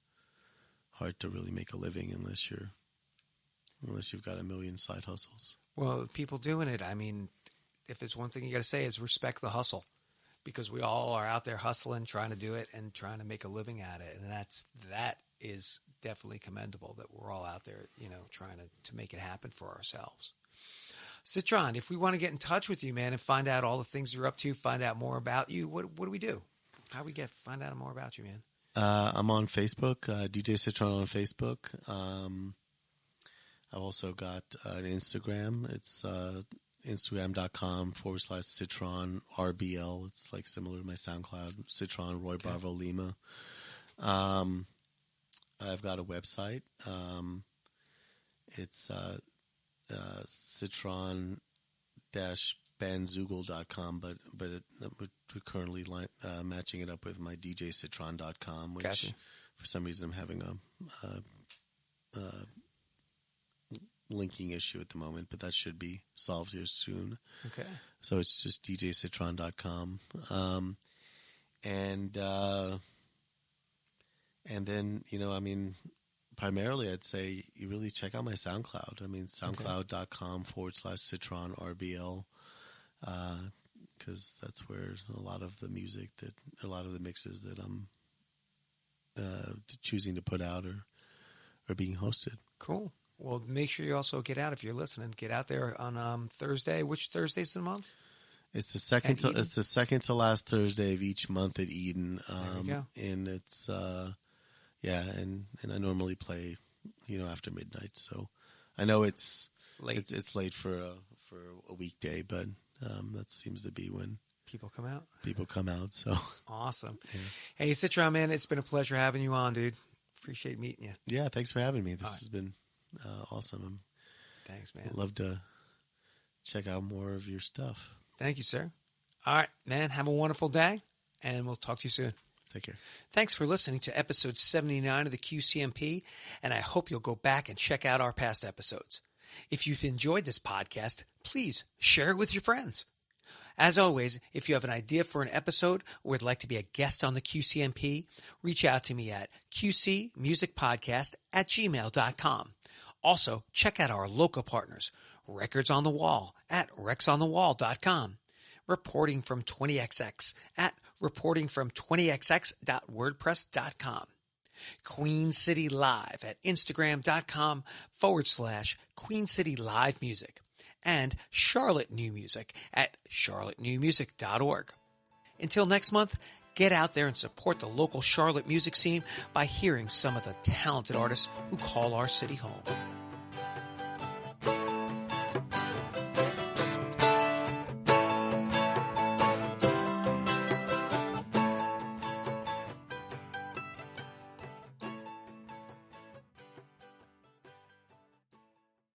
really make a living unless you've got a million side hustles. Well, people doing it, if there's one thing you got to say, is respect the hustle. Because we all are out there hustling, trying to do it, and trying to make a living at it. And that is definitely commendable, that we're all out there, trying to make it happen for ourselves. Citron, if we want to get in touch with you, man, and find out all the things you're up to, find out more about you, what do we do? How do we find out more about you, man? I'm on Facebook, DJ Citron on Facebook. I've also got an Instagram. It's Instagram.com/Citron RBL. It's like similar to my SoundCloud, Citron Roy Bravo Lima. I've got a website. It's citron-bandzoogle.com, but we're currently matching it up with my DJCitron.com, which gotcha. For some reason I'm having a linking issue at the moment, but that should be solved here soon. Okay. So it's just DJCitron.com. And then, primarily I'd say you really check out my SoundCloud. SoundCloud.com/Citron RBL, because that's where a lot of the mixes that I'm choosing to put out are being hosted. Cool. Well, make sure you also get out, if you're listening, get out there on Thursday. Which Thursdays of the month? It's the second to last Thursday of each month at Eden. There you go. And it's and I normally play, after midnight. So I know it's late. It's late for a weekday, but that seems to be when people come out. So awesome. Yeah. Hey, Citron, man, it's been a pleasure having you on, dude. Appreciate meeting you. Yeah, thanks for having me. This has been awesome. Thanks, man. I'd love to check out more of your stuff. Thank you, sir. All right, man. Have a wonderful day, and we'll talk to you soon. Take care. Thanks for listening to episode 79 of the QCMP, and I hope you'll go back and check out our past episodes. If you've enjoyed this podcast, please share it with your friends. As always, if you have an idea for an episode or would like to be a guest on the QCMP, reach out to me at qcmusicpodcast@gmail.com. Also, check out our local partners, Records on the Wall at rexonthewall.com, Reporting from 20XX at reportingfrom20xx.wordpress.com, Queen City Live at Instagram.com/Queen City Live Music, and Charlotte New Music at charlottenewmusic.org. Until next month, get out there and support the local Charlotte music scene by hearing some of the talented artists who call our city home.